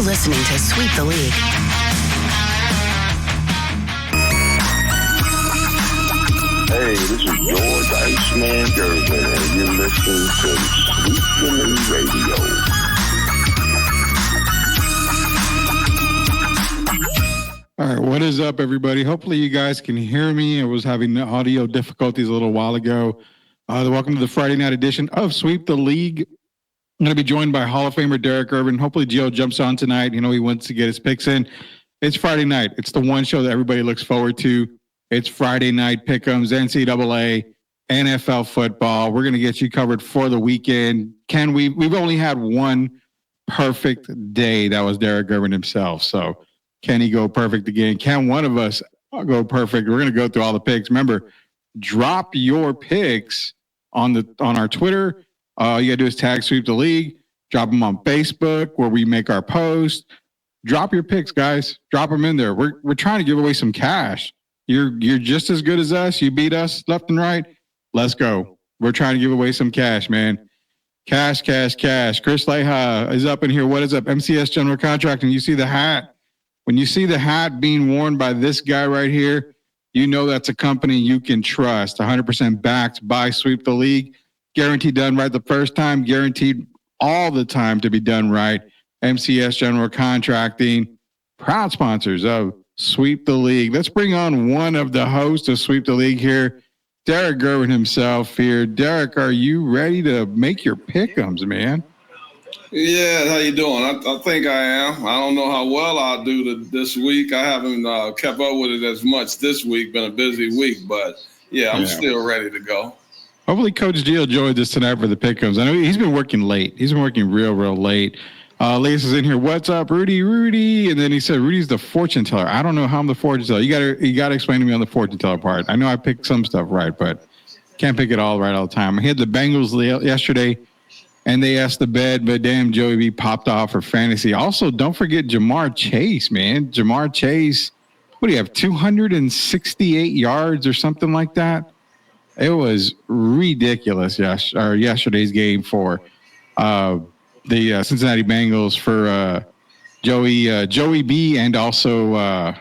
listening to Sweep the League. Hey, this is George Iceman Gervin, and you're listening to Sweep the League Radio. All right, what is up, everybody? Hopefully you guys can hear me. I was having audio difficulties a little while ago. Welcome to the Friday night edition of Sweep the League. I'm going to be joined by Hall of Famer Derek Irvin. Hopefully Gio jumps on tonight. You know, he wants to get his picks in. It's Friday night. It's the one show that everybody looks forward to. It's Friday night pick'ems, NCAA, NFL football. We're going to get you covered for the weekend. We've only had one perfect day. That was Derek Irvin himself. So can he go perfect again? Can one of us go perfect? We're going to go through all the picks. Remember, drop your picks on our Twitter. All you got to do is tag Sweep the League. Drop them on Facebook where we make our post. Drop your picks, guys. Drop them in there. We're trying to give away some cash. You're just as good as us. You beat us left and right. Let's go. We're trying to give away some cash, man. Cash. Chris Leha is up in here. What is up? MCS General Contracting. You see the hat. When you see the hat being worn by this guy right here, you know that's a company you can trust. 100% backed by Sweep the League. Guaranteed done right the first time. Guaranteed all the time to be done right. MCS General Contracting. Proud sponsors of Sweep the League. Let's bring on one of the hosts of Sweep the League here, Derek Irvin himself here. Derek, are you ready to make your pick'ems, man? Yeah, how you doing? I think I am. I don't know how well I'll do this week. I haven't kept up with it as much this week. Been a busy week, but I'm still ready to go. Hopefully Coach Gio joins us tonight for the pick'ems. I know he's been working late. He's been working real late. Lisa's in here. What's up, Rudy? And then he said, Rudy's the fortune teller. I don't know how I'm the fortune teller. You gotta explain to me on the fortune teller part. I know I picked some stuff right, but can't pick it all right all the time. I had the Bengals yesterday, and they asked the bed, but damn, Joey B popped off for fantasy. Also, don't forget Jamar Chase, man. Jamar Chase, what do you have, 268 yards or something like that? It was ridiculous yesterday's game for the Cincinnati Bengals for Joey B and also,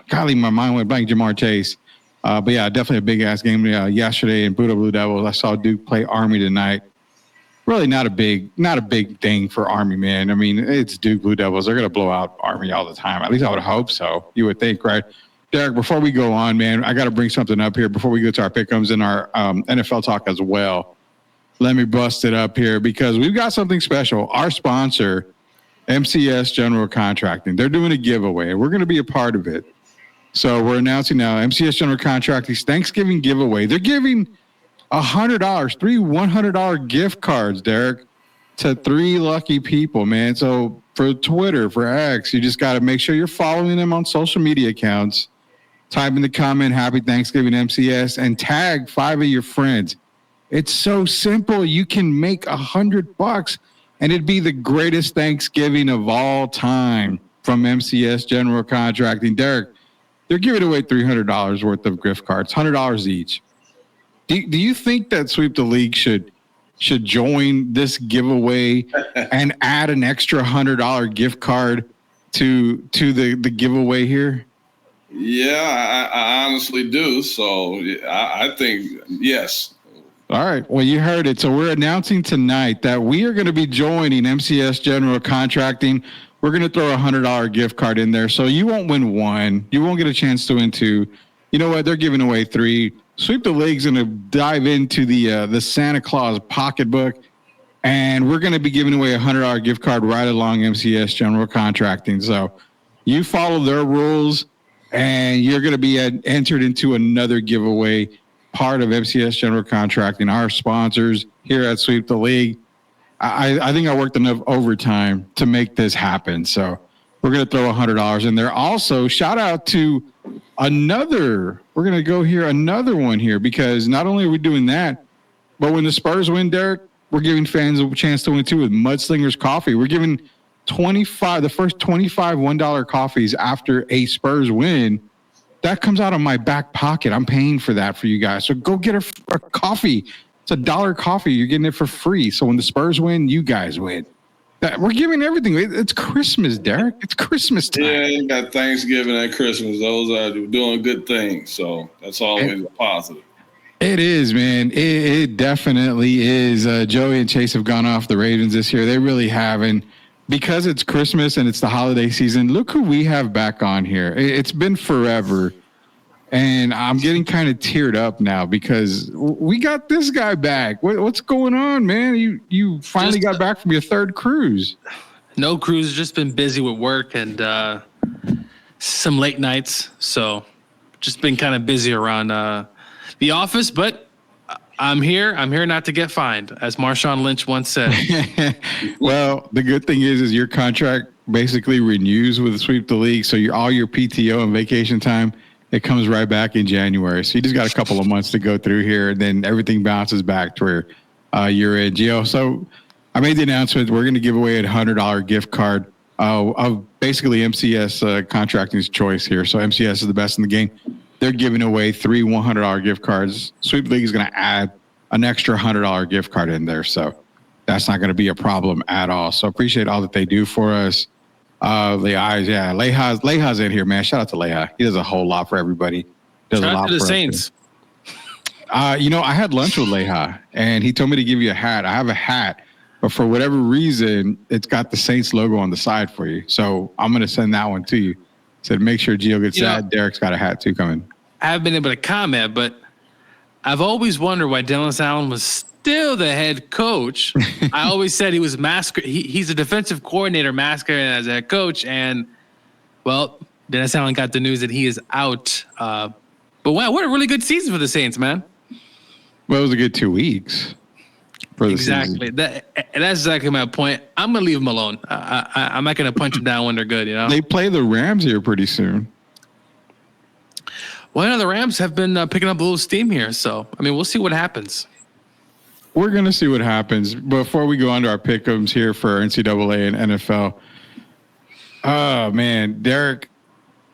golly, my mind went blank, Jamar Chase. But yeah, definitely a big-ass game yesterday in Buddha Blue Devils. I saw Duke play Army tonight. Really not a big thing for Army, man. I mean, it's Duke Blue Devils. They're going to blow out Army all the time. At least I would hope so. You would think, right? Derek, before we go on, man, I got to bring something up here before we go to our pick'ems and our NFL talk as well. Let me bust it up here because we've got something special. Our sponsor, MCS General Contracting, they're doing a giveaway. We're going to be a part of it. So we're announcing now MCS General Contracting's Thanksgiving giveaway. They're giving $100, 3 $100 gift cards, Derek, to 3 lucky people, man. So for Twitter, for X, you just got to make sure you're following them on social media accounts. Type in the comment, Happy Thanksgiving MCS, and tag 5 of your friends. It's so simple. You can make $100 and it'd be the greatest Thanksgiving of all time from MCS General Contracting. Derek, they're giving away $300 worth of gift cards, $100 each. Do you think that Sweep the League should join this giveaway and add an extra $100 gift card to the giveaway here? Yeah, I honestly do. So I think yes. All right. Well, you heard it. So we're announcing tonight that we are going to be joining MCS General Contracting. We're going to throw a $100 gift card in there. So you won't win 1. You won't get a chance to win 2. You know what? They're giving away 3. Sweep the League's going to dive into the Santa Claus pocketbook, and we're going to be giving away a $100 gift card right along MCS General Contracting. So you follow their rules, and you're going to be entered into another giveaway, part of MCS General Contracting, our sponsors here at Sweep the League. I think I worked enough overtime to make this happen. So we're going to throw $100 in there. Also, shout out to another one here, because not only are we doing that, but when the Spurs win, Derek, we're giving fans a chance to win too with Mudslingers Coffee. We're giving the first 25 $1 coffees after a Spurs win. That comes out of my back pocket. I'm paying for that for you guys. So go get a coffee. It's $1 coffee. You're getting it for free. So when the Spurs win, you guys win. We're giving everything. It's Christmas, Derek. It's Christmas time. Yeah, you got Thanksgiving and Christmas. Those are doing good things. So that's always a positive. It is, man. It definitely is. Joey and Chase have gone off the Ravens this year. They really haven't. Because it's Christmas and it's the holiday season, look who we have back on here. It's been forever. And I'm getting kind of teared up now because we got this guy back. What's going on, man? You finally got back from your third cruise. No cruise, just been busy with work and some late nights. So just been kind of busy around the office, but I'm here. I'm here not to get fined, as Marshawn Lynch once said. Well, the good thing is your contract basically renews with Sweep the League. So all your PTO and vacation time, it comes right back in January. So you just got a couple of months to go through here, and then everything bounces back to where you're in, Gio. So I made the announcement. We're going to give away a $100 gift card of basically MCS Contracting's choice here. So MCS is the best in the game. They're giving away 3 $100 gift cards. Sweep League is going to add an extra $100 gift card in there. So that's not going to be a problem at all. So appreciate all that they do for us. Leha's in here, man. Shout out to Leha. He does a whole lot for everybody. Does Shout a lot out to the for Saints. I had lunch with Leha, and he told me to give you a hat. I have a hat, but for whatever reason, it's got the Saints logo on the side for you. So I'm going to send that one to you. Said make sure Gio gets that. Derek's got a hat too coming. I haven't been able to comment, but I've always wondered why Dennis Allen was still the head coach. I always said he was he's a defensive coordinator masquerading as a head coach, and well, Dennis Allen got the news that he is out. But wow, what a really good season for the Saints, man. Well, it was a good 2 weeks. Exactly. That's exactly my point. I'm gonna leave them alone. I'm not gonna punch them down when they're good. They play the Rams here pretty soon. Well, the Rams have been picking up a little steam here, so I mean, we'll see what happens. We're gonna see what happens. Before we go on to our pick'ems here for NCAA and NFL. Oh man, Derek,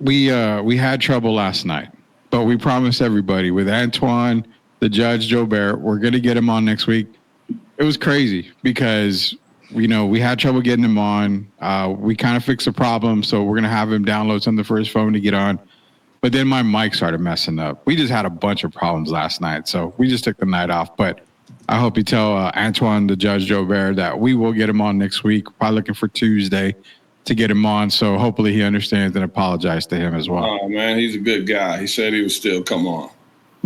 we had trouble last night, but we promised everybody with Antoine, the judge, Joe Barrett, we're gonna get him on next week. It was crazy because, we had trouble getting him on. We kind of fixed the problem, so we're going to have him download something for his phone to get on. But then my mic started messing up. We just had a bunch of problems last night, so we just took the night off. But I hope you tell Antoine, the judge, Joe Bear, that we will get him on next week. Probably looking for Tuesday to get him on, so hopefully he understands and apologize to him as well. Oh, man, he's a good guy. He said he would still come on.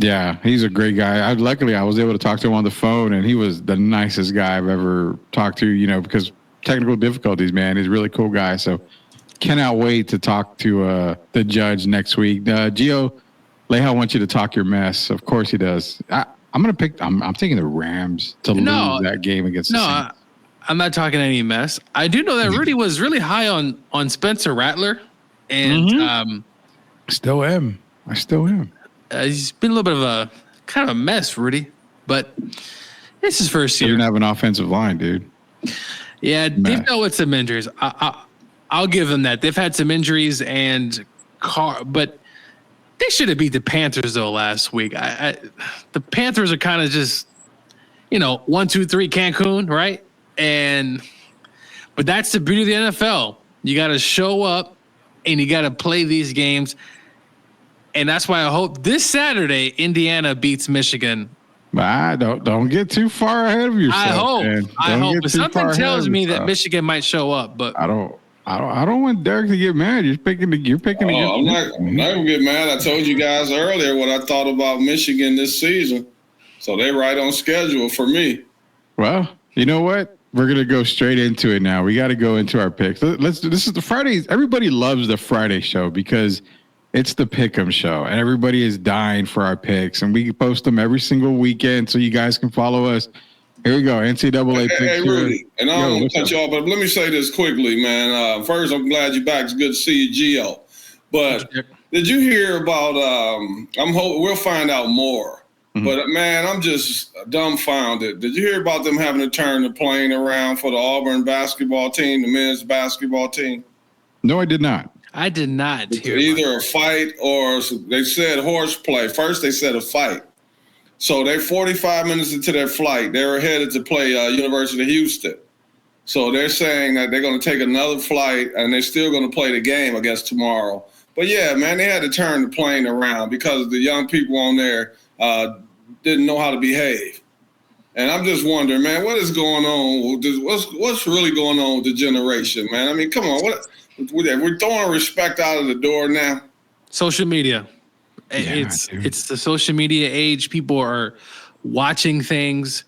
Yeah, he's a great guy. Luckily, I was able to talk to him on the phone, and he was the nicest guy I've ever talked to, because technical difficulties, man. He's a really cool guy. So cannot wait to talk to the judge next week. Gio, Leha wants you to talk your mess. Of course he does. I'm taking the Rams to lose that game against the Saints. I'm not talking any mess. I do know that Rudy was really high on Spencer Rattler. And Still am. I still am. He's been a little bit of a kind of a mess, Rudy, but it's his first year. Doesn't have an offensive line, dude. Yeah, they've dealt with some injuries. I'll give them that. They've had some injuries but they should have beat the Panthers though last week. The Panthers are kind of just, 1, 2, 3 Cancun, right? But that's the beauty of the NFL. You got to show up and you got to play these games. And that's why I hope this Saturday Indiana beats Michigan. Don't get too far ahead of yourself. I hope. But something tells me that Michigan might show up. But I don't want Derek to get mad. You're picking. I'm not gonna get mad. I told you guys earlier what I thought about Michigan this season, so they're right on schedule for me. Well, you know what? We're gonna go straight into it now. We got to go into our picks. This is the Fridays. Everybody loves the Friday show because it's the Pick'em show, and everybody is dying for our picks, and we post them every single weekend so you guys can follow us. Here we go, NCAA picks. Hey, Rudy, and I don't want to cut you off, but let me say this quickly, man. First, I'm glad you're back. It's good to see you, Gio. But did you hear about? We'll find out more. Mm-hmm. But man, I'm just dumbfounded. Did you hear about them having to turn the plane around for the Auburn basketball team, the men's basketball team? No, I did not. I did not hear either a fight or they said horseplay. First, they said a fight. So they're 45 minutes into their flight. They were headed to play University of Houston. So they're saying that they're going to take another flight and they're still going to play the game, I guess, tomorrow. But yeah, man, they had to turn the plane around because the young people on there didn't know how to behave. And I'm just wondering, man, what is going on? What's really going on with the generation, man? I mean, come on, we're throwing respect out of the door now. Social media. Yeah, it's the social media age. People are watching things,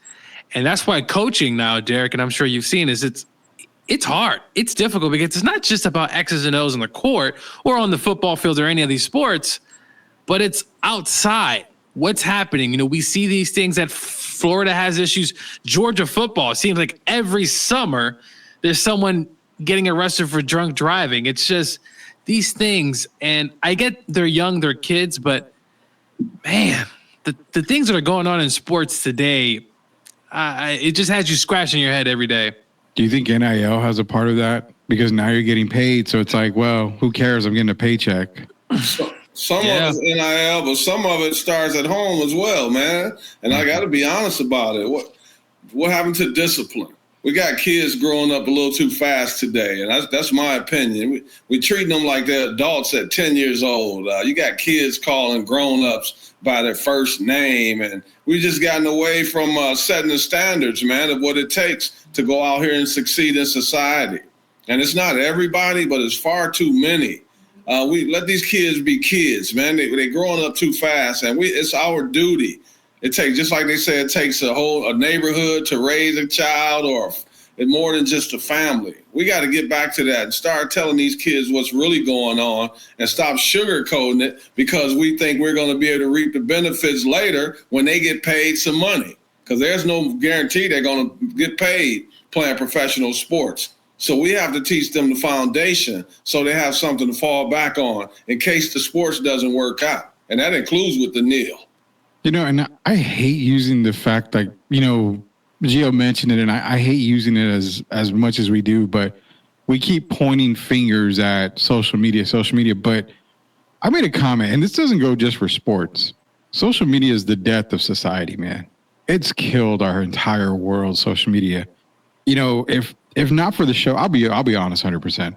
and that's why coaching now, Derek, and I'm sure you've seen, is it's hard. It's difficult because it's not just about X's and O's on the court or on the football field or any of these sports, but it's outside. What's happening? You know, we see these things that Florida has issues. Georgia football, it seems like every summer there's someone getting arrested for drunk driving. It's just these things. And I get they're young, they're kids, but man, the things that are going on in sports today, it just has you scratching your head every day. Do you think NIL has a part of that? Because now you're getting paid. So it's like, well, who cares? I'm getting a paycheck. Some of it's NIL, but some of it starts at home as well, man. And I got to be honest about it. What happened to discipline? We got kids growing up a little too fast today, and that's my opinion. We treating them like they're adults at 10 years old. You got kids calling grown-ups by their first name, and we just gotten away from setting the standards, man, of what it takes to go out here and succeed in society. And it's not everybody, but it's far too many. We let these kids be kids, man. They're growing up too fast, and it's our duty. It takes, just like they say, it takes a neighborhood to raise a child, or more than just a family. We got to get back to that and start telling these kids what's really going on and stop sugarcoating it because we think we're going to be able to reap the benefits later when they get paid some money, because there's no guarantee they're going to get paid playing professional sports. So we have to teach them the foundation so they have something to fall back on in case the sports doesn't work out. And that includes with the NIL. You know, and I hate using the fact, like, you know, Gio mentioned it, and I hate using it as much as we do, but we keep pointing fingers at social media. But I made a comment, and this doesn't go just for sports. Social media is the death of society, man. It's killed our entire world, social media. You know, if not for the show, I'll be honest 100%.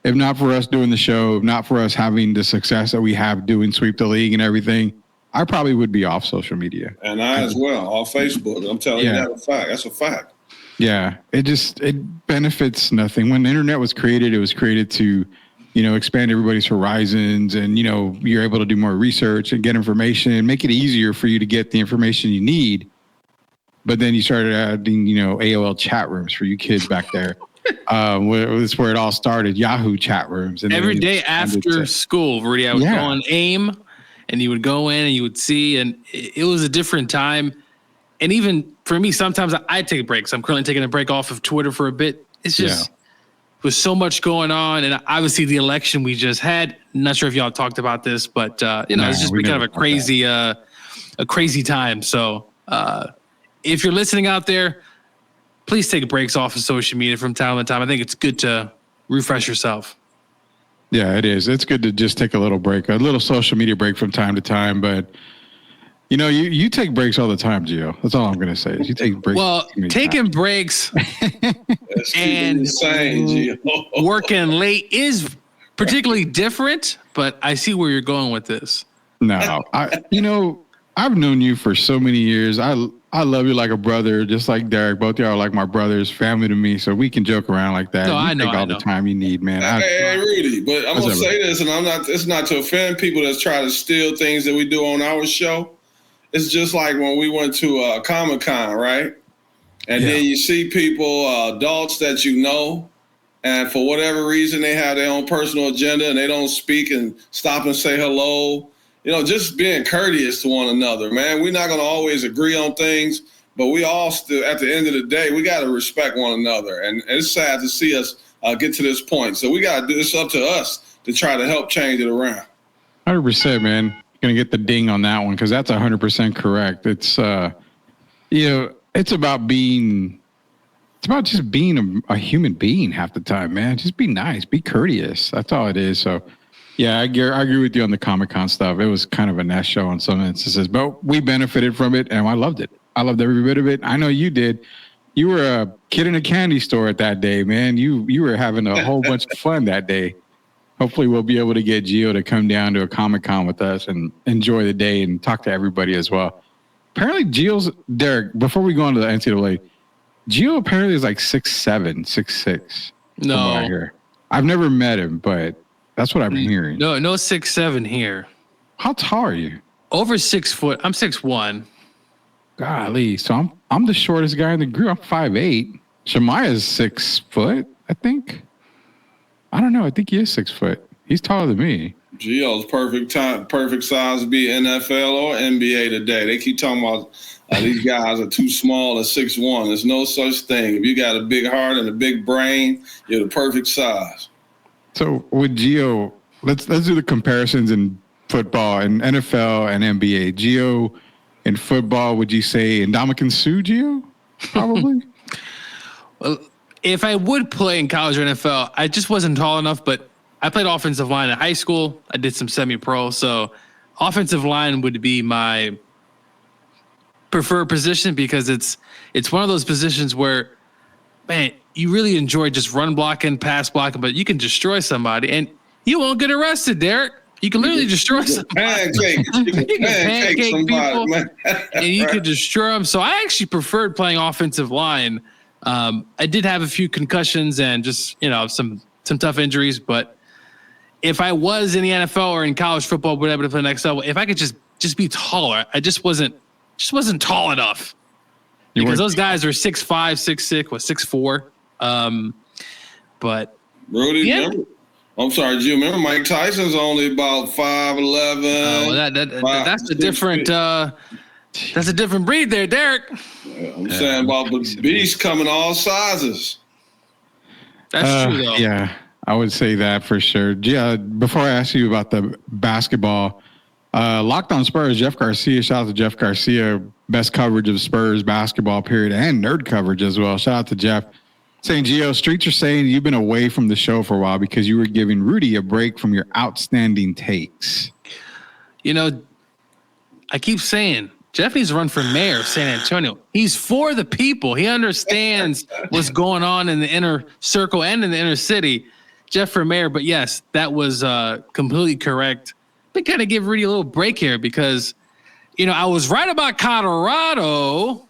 If not for us doing the show, if not for us having the success that we have doing Sweep the League and everything, I probably would be off social media. And I as well, off Facebook. I'm telling you that's a fact. That's a fact. Yeah. It benefits nothing. When the internet was created, it was created to, you know, expand everybody's horizons, and, you know, you're able to do more research and get information and make it easier for you to get the information you need. But then you started adding, you know, AOL chat rooms for you kids back there. That's where it all started. Yahoo chat rooms. And every day after school, Rudy, I would go on AIM, and you would go in and you would see, and it was a different time. And even for me, sometimes I take breaks. I'm currently taking a break off of Twitter for a bit. It's just with so much going on, and obviously the election we just had. Not sure if y'all talked about this, but you know, it's just been kind of a crazy time. So if you're listening out there, please take breaks off of social media from time to time. I think it's good to refresh yourself. Yeah, it is. It's good to just take a little break, a little social media break from time to time. But, you know, you take breaks all the time, Gio. That's all I'm going to say is you take breaks. Well, taking breaks and working late is particularly different, but I see where you're going with this. No, I've known you for so many years. I love you like a brother, just like Derek. Both of y'all are like my brothers, family to me, so we can joke around like that. No, I know. Take all the time you need, man. Hey, Rudy, but I'm gonna say this, and it's not to offend people that's trying to steal things that we do on our show. It's just like when we went to Comic-Con, right? And then you see people, adults that you know, and for whatever reason they have their own personal agenda and they don't speak and stop and say hello. You know, just being courteous to one another, man. We're not going to always agree on things, but we all still, at the end of the day, we got to respect one another. And it's sad to see us get to this point. So we got to do this up to us to try to help change it around. 100%, man. Going to get the ding on that one because that's 100% correct. It's, you know, it's about just being a human being half the time, man. Just be nice, be courteous. That's all it is. So, yeah, I agree with you on the Comic-Con stuff. It was kind of a nest show in some instances, but we benefited from it, and I loved it. I loved every bit of it. I know you did. You were a kid in a candy store at that day, man. You were having a whole bunch of fun that day. Hopefully we'll be able to get Gio to come down to a Comic-Con with us and enjoy the day and talk to everybody as well. Apparently Derek, before we go on to the NCAA, Gio apparently is like 6'7", 6'6". No. From what I hear. I've never met him, but that's what I'm hearing. No 6'7" here. How tall are you? Over 6 foot. I'm 6'1". Golly. So I'm the shortest guy in the group. I'm 5'8". Shemaya's 6 foot, I think. I don't know. I think he is 6 foot. He's taller than me. Gio's perfect size to be NFL or NBA today. They keep talking about these guys are too small at 6'1". There's no such thing. If you got a big heart and a big brain, you're the perfect size. So with Gio, let's do the comparisons in football and NFL and NBA. Gio in football, would you say Ndamukong Suh Gio? Probably. Well, if I would play in college or NFL, I just wasn't tall enough, but I played offensive line in high school. I did some semi-pro, so offensive line would be my preferred position because it's one of those positions where, man, you really enjoy just run blocking, pass blocking, but you can destroy somebody and you won't get arrested, Derek. You can literally destroy somebody. You can pancake people, and you could destroy them. So I actually preferred playing offensive line. I did have a few concussions and just, some tough injuries, but if I was in the NFL or in college football, whatever to play next level, if I could just be taller, I just wasn't tall enough. Because those guys are 6'5", 6'6", 6'4". But Rudy, yeah. remember? I'm sorry, Jim. Remember Mike Tyson's only about 5'11". That's a different. That's a different breed, there, Derek. I'm saying about the beast coming all sizes. That's true, though. Yeah, I would say that for sure. Yeah. Before I ask you about the basketball, Locked On Spurs, Jeff Garcia. Shout out to Jeff Garcia. Best coverage of Spurs basketball period and nerd coverage as well. Shout out to Jeff. Saying, Gio, streets are saying you've been away from the show for a while because you were giving Rudy a break from your outstanding takes. I keep saying Jeff needs to run for mayor of San Antonio. He's for the people. He understands what's going on in the inner circle and in the inner city. Jeff for mayor, but yes, that was completely correct. But kind of give Rudy a little break here because, I was right about Colorado.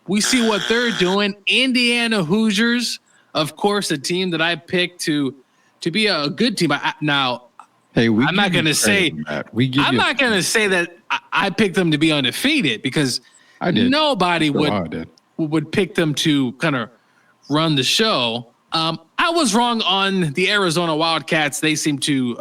We see what they're doing. Indiana Hoosiers, of course, a team that I picked to be a good team. I'm not going to say that I picked them to be undefeated because nobody would pick them to kind of run the show. I was wrong on the Arizona Wildcats. They seem to.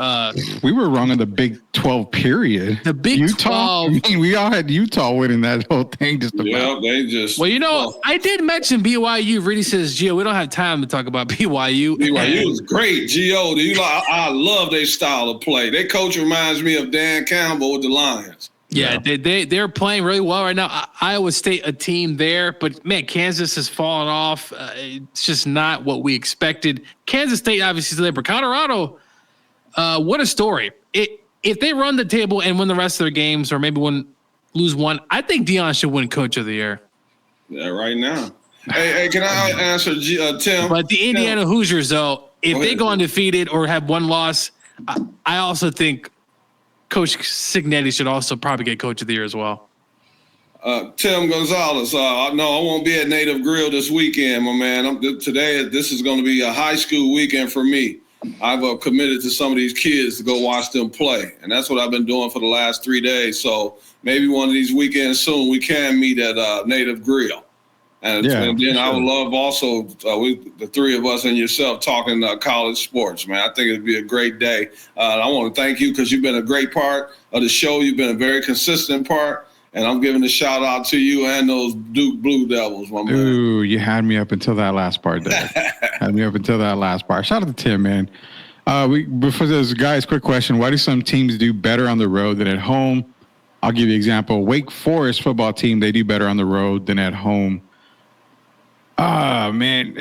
We were wrong on the Big 12 period. The Big 12. I mean, we all had Utah winning that whole thing just about. Yeah, they just. Well, I did mention BYU. Rudy says, Gio, we don't have time to talk about BYU. BYU is great. Gio, I love their style of play. Their coach reminds me of Dan Campbell with the Lions. Yeah, they're playing really well right now. Iowa State, a team there, but man, Kansas has fallen off. It's just not what we expected. Kansas State obviously is there, but Colorado, what a story! If they run the table and win the rest of their games, or maybe lose one, I think Deion should win Coach of the Year. Yeah, right now. Hey, can I answer Tim? But the Indiana Hoosiers, though, if they go undefeated or have one loss, I also think Coach Cignetti should also probably get Coach of the Year as well. Tim Gonzalez. No, I won't be at Native Grill this weekend, my man. This is going to be a high school weekend for me. I've committed to some of these kids to go watch them play, and that's what I've been doing for the last 3 days. So maybe one of these weekends soon we can meet at Native Grill. And then sure. I would love also the three of us and yourself talking college sports, man. I think it'd be a great day. I want to thank you because you've been a great part of the show. You've been a very consistent part, and I'm giving a shout out to you and those Duke Blue Devils, my man. Ooh, you had me up until that last part, Dave. Had me up until that last part. Shout out to Tim, man. Before those guys, quick question: why do some teams do better on the road than at home? I'll give you an example. Wake Forest football team, they do better on the road than at home. Man,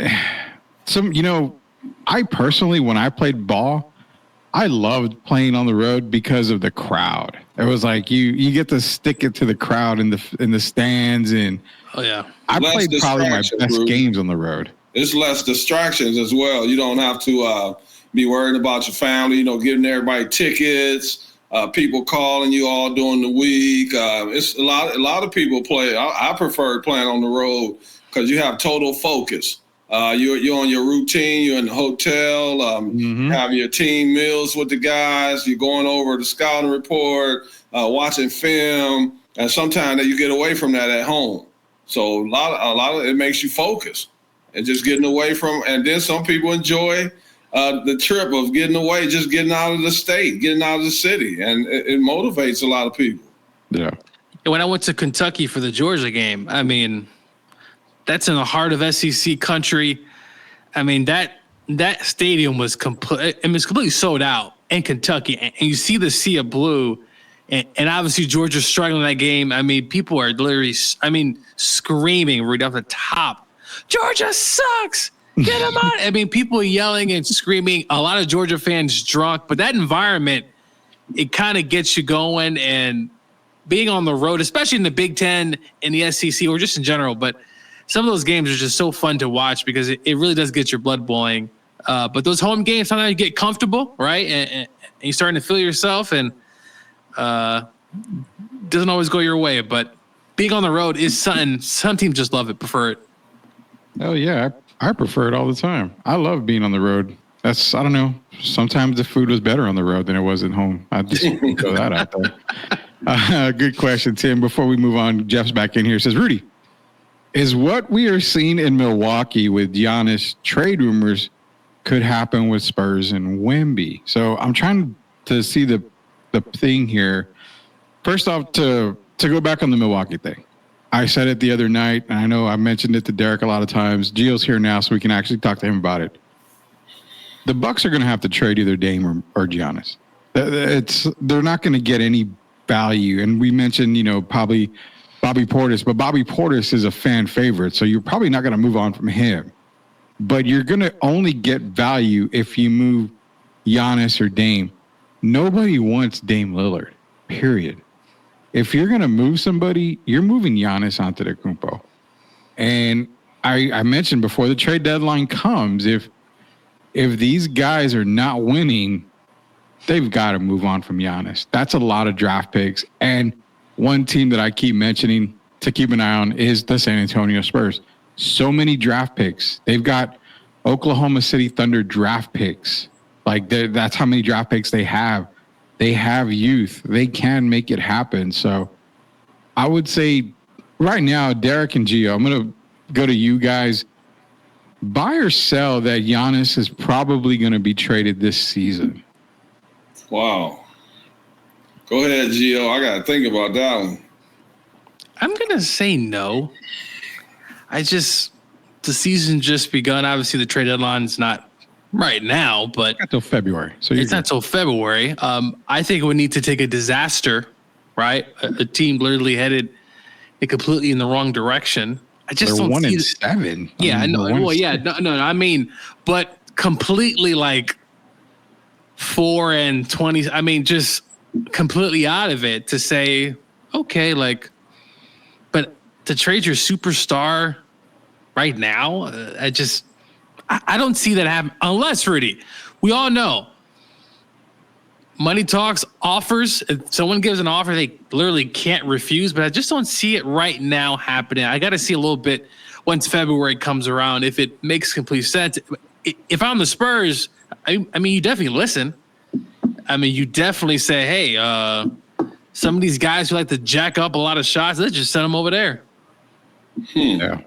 I personally, when I played ball, I loved playing on the road because of the crowd. It was like you get to stick it to the crowd in the stands, and I played probably my best games on the road. It's less distractions as well. You don't have to be worried about your family, giving everybody tickets, people calling you all during the week. It's a lot of people play. I prefer playing on the road because you have total focus. You're on your routine. You're in the hotel. Have your team meals with the guys. You're going over the scouting report, watching film, and sometimes you get away from that at home. So a lot of it makes you focus and just getting away from. And then some people enjoy the trip of getting away, just getting out of the state, getting out of the city, and it motivates a lot of people. Yeah. When I went to Kentucky for the Georgia game, I mean, that's in the heart of SEC country. I mean, that stadium was completely sold out in Kentucky, and you see the sea of blue, and obviously Georgia's struggling in that game. I mean, people are literally, screaming right off the top, Georgia sucks. Get them out. I mean, people yelling and screaming. A lot of Georgia fans drunk, but that environment, it kind of gets you going. And being on the road, especially in the Big Ten and the SEC, or just in general, but some of those games are just so fun to watch because it really does get your blood boiling. But those home games, sometimes you get comfortable, right? And you're starting to feel yourself, and doesn't always go your way. But being on the road is something. Some teams just love it, prefer it. Oh, yeah. I prefer it all the time. I love being on the road. I don't know. Sometimes the food was better on the road than it was at home. I just throw that out there. Good question, Tim. Before we move on, Jeff's back in here. Says, Rudy, is what we are seeing in Milwaukee with Giannis trade rumors could happen with Spurs and Wemby? So I'm trying to see the thing here. First off, to go back on the Milwaukee thing. I said it the other night, and I know I mentioned it to Derek a lot of times. Gio's here now, so we can actually talk to him about it. The Bucks are going to have to trade either Dame or Giannis. They're not going to get any value. And we mentioned, probably Bobby Portis, but Bobby Portis is a fan favorite, so you're probably not going to move on from him. But you're going to only get value if you move Giannis or Dame. Nobody wants Dame Lillard, period. If you're going to move somebody, you're moving Giannis Antetokounmpo. And I mentioned before the trade deadline comes, if these guys are not winning, they've got to move on from Giannis. That's a lot of draft picks. And one team that I keep mentioning to keep an eye on is the San Antonio Spurs. So many draft picks. They've got Oklahoma City Thunder draft picks. Like that's how many draft picks they have. They have youth. They can make it happen. So I would say right now, Derek and Gio, I'm going to go to you guys. Buy or sell that Giannis is probably going to be traded this season. Wow. Go ahead, Gio. I got to think about that one. I'm going to say no. The season just begun. Obviously, the trade deadline's not right now, but not till February. So it's not till February. I think we need to take a disaster, right? A team literally headed it completely in the wrong direction. I just They're don't 1-7. Yeah, I know. Well, yeah, no. I mean, but completely like 4-20. I mean, just completely out of it to say, okay, like, but to trade your superstar right now, I don't see that happen unless, Rudy, we all know money talks, offers. If someone gives an offer, they literally can't refuse, but I just don't see it right now happening. I got to see a little bit once February comes around, if it makes complete sense. If I'm the Spurs, I mean, you definitely listen. I mean, you definitely say, hey, some of these guys who like to jack up a lot of shots, let's just send them over there. Yeah.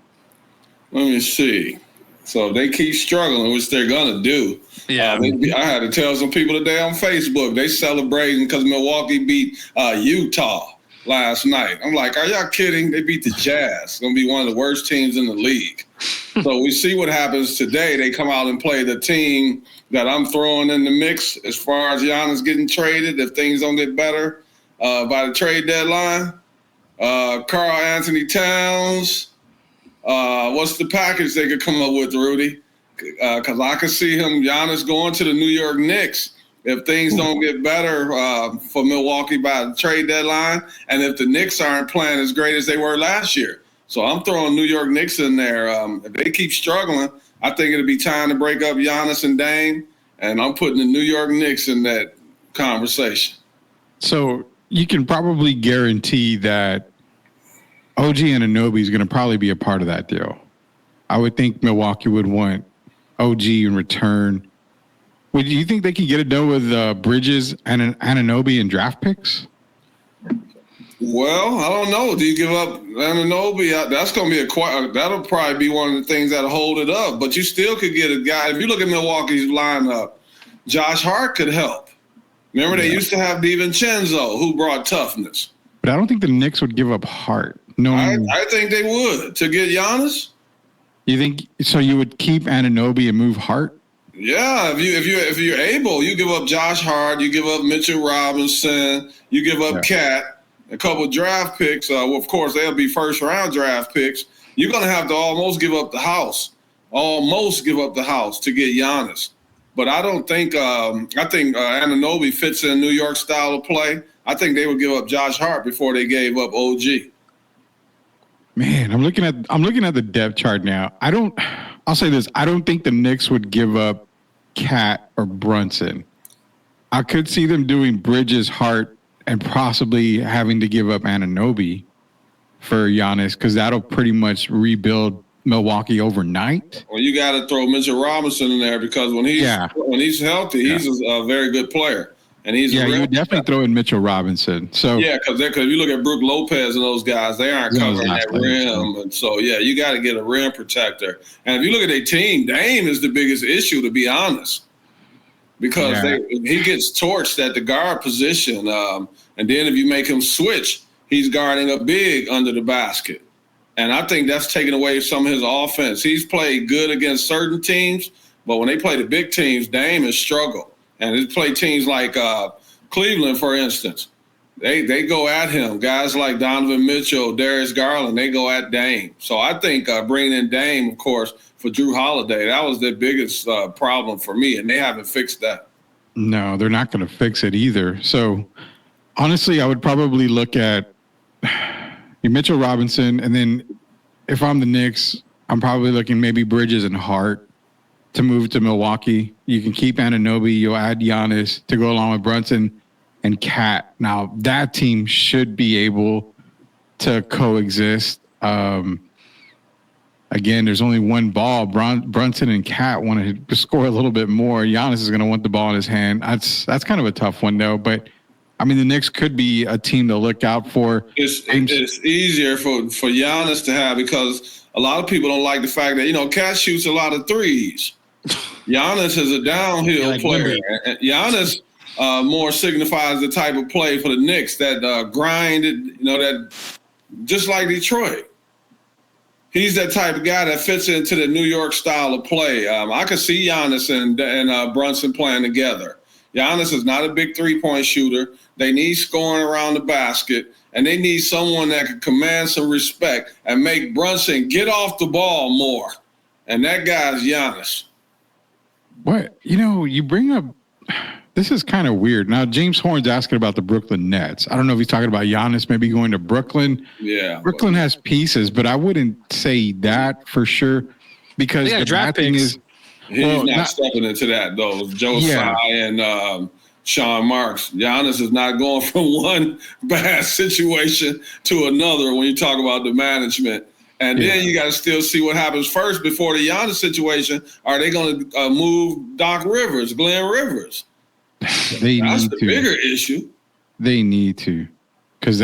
Let me see. So if they keep struggling, which they're going to do. Yeah. I had to tell some people today on Facebook, they celebrating because Milwaukee beat Utah last night. I'm like, are y'all kidding? They beat the Jazz. It's going to be one of the worst teams in the league. So we see what happens today. They come out and play the team that I'm throwing in the mix as far as Giannis getting traded if things don't get better by the trade deadline. Karl Anthony Towns. What's the package they could come up with, Rudy? Because I could see Giannis going to the New York Knicks if things don't get better for Milwaukee by the trade deadline, and if the Knicks aren't playing as great as they were last year. So I'm throwing New York Knicks in there. If they keep struggling, I think it'll be time to break up Giannis and Dame, and I'm putting the New York Knicks in that conversation. So you can probably guarantee that OG Anunoby is going to probably be a part of that deal. I would think Milwaukee would want OG in return. Would you think they could get it done with Bridges and Anunoby and draft picks? Well, I don't know. Do you give up Anunoby? That's going to be that'll probably be one of the things that'll hold it up. But you still could get a guy. If you look at Milwaukee's lineup, Josh Hart could help. Remember, they used to have DiVincenzo, who brought toughness. But I don't think the Knicks would give up Hart. No, I think they would to get Giannis. You think so? You would keep Anunoby and move Hart? Yeah, if you're able, you give up Josh Hart, you give up Mitchell Robinson, you give up Cat, a couple draft picks. Well, of course, they'll be first round draft picks. You're gonna have to almost give up the house to get Giannis. But I don't think I think Anunoby fits in New York style of play. I think they would give up Josh Hart before they gave up OG. Man, I'm looking at the depth chart now. I'll say this. I don't think the Knicks would give up Cat or Brunson. I could see them doing Bridges, Hart, and possibly having to give up Anunoby for Giannis because that'll pretty much rebuild Milwaukee overnight. Well, you got to throw Mitchell Robinson in there because when he's healthy, he's a very good player. And he's you would definitely throw in Mitchell Robinson. So because if you look at Brook Lopez and those guys, they aren't covering that rim. And so you got to get a rim protector. And if you look at their team, Dame is the biggest issue, to be honest, because he gets torched at the guard position. And then if you make him switch, he's guarding a big under the basket. And I think that's taken away some of his offense. He's played good against certain teams, but when they play the big teams, Dame has struggled. And they play teams like Cleveland, for instance. They go at him. Guys like Donovan Mitchell, Darius Garland, they go at Dame. So I think bringing in Dame, of course, for Drew Holiday, that was the biggest problem for me, and they haven't fixed that. No, they're not going to fix it either. So honestly, I would probably look at Mitchell Robinson, and then if I'm the Knicks, I'm probably looking maybe Bridges and Hart to move to Milwaukee. You can keep Anunoby. You'll add Giannis to go along with Brunson and Cat. Now, that team should be able to coexist. Again, there's only one ball. Brunson and Cat want to score a little bit more. Giannis is going to want the ball in his hand. That's kind of a tough one, though. But I mean, the Knicks could be a team to look out for. It's easier for Giannis to have because a lot of people don't like the fact that, Cat shoots a lot of threes. Giannis is a downhill player. Giannis more signifies the type of play for the Knicks that grind, that just like Detroit. He's that type of guy that fits into the New York style of play. I could see Giannis and Brunson playing together. Giannis is not a big three-point shooter. They need scoring around the basket, and they need someone that can command some respect and make Brunson get off the ball more. And that guy's Giannis. What? You bring up – this is kind of weird. Now, James Horn's asking about the Brooklyn Nets. I don't know if he's talking about Giannis maybe going to Brooklyn. Yeah. Brooklyn has pieces, but I wouldn't say that for sure because the draft picks. He's not stepping into that, though. Joe Tsai and Sean Marks. Giannis is not going from one bad situation to another when you talk about the management. And then you got to still see what happens first before the Giannis situation. Are they going to move Glenn Rivers? That's the bigger issue. They need to, because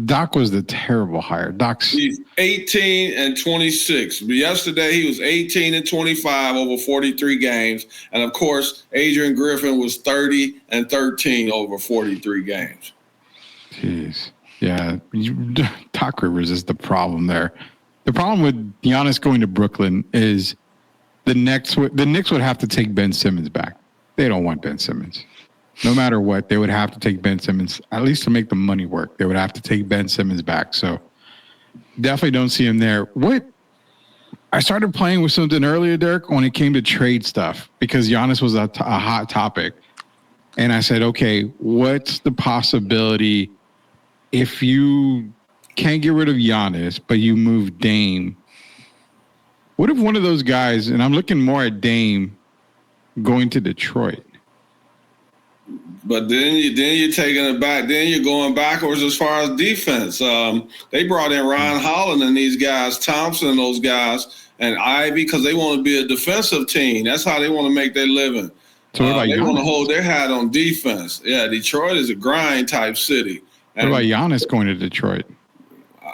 Doc was the terrible hire. He's 18 and 26. Yesterday he was 18 and 25 over 43 games, and of course Adrian Griffin was 30 and 13 over 43 games. Jeez, yeah. Doc Rivers is the problem there. The problem with Giannis going to Brooklyn is the Knicks would have to take Ben Simmons back. They don't want Ben Simmons. No matter what, they would have to take Ben Simmons, at least to make the money work. They would have to take Ben Simmons back. So definitely don't see him there. I started playing with something earlier, Derek, when it came to trade stuff, because Giannis was a hot topic. And I said, okay, what's the possibility if you can't get rid of Giannis, but you move Dame? What if one of those guys, and I'm looking more at Dame, going to Detroit? But then you're taking it back. Then you're going backwards as far as defense. They brought in Ryan Holland and these guys, Thompson and those guys, and Ivy, because they want to be a defensive team. That's how they want to make their living. So what about they Giannis? want to hold their hat on defense. Yeah, Detroit is a grind type city. What about Giannis going to Detroit?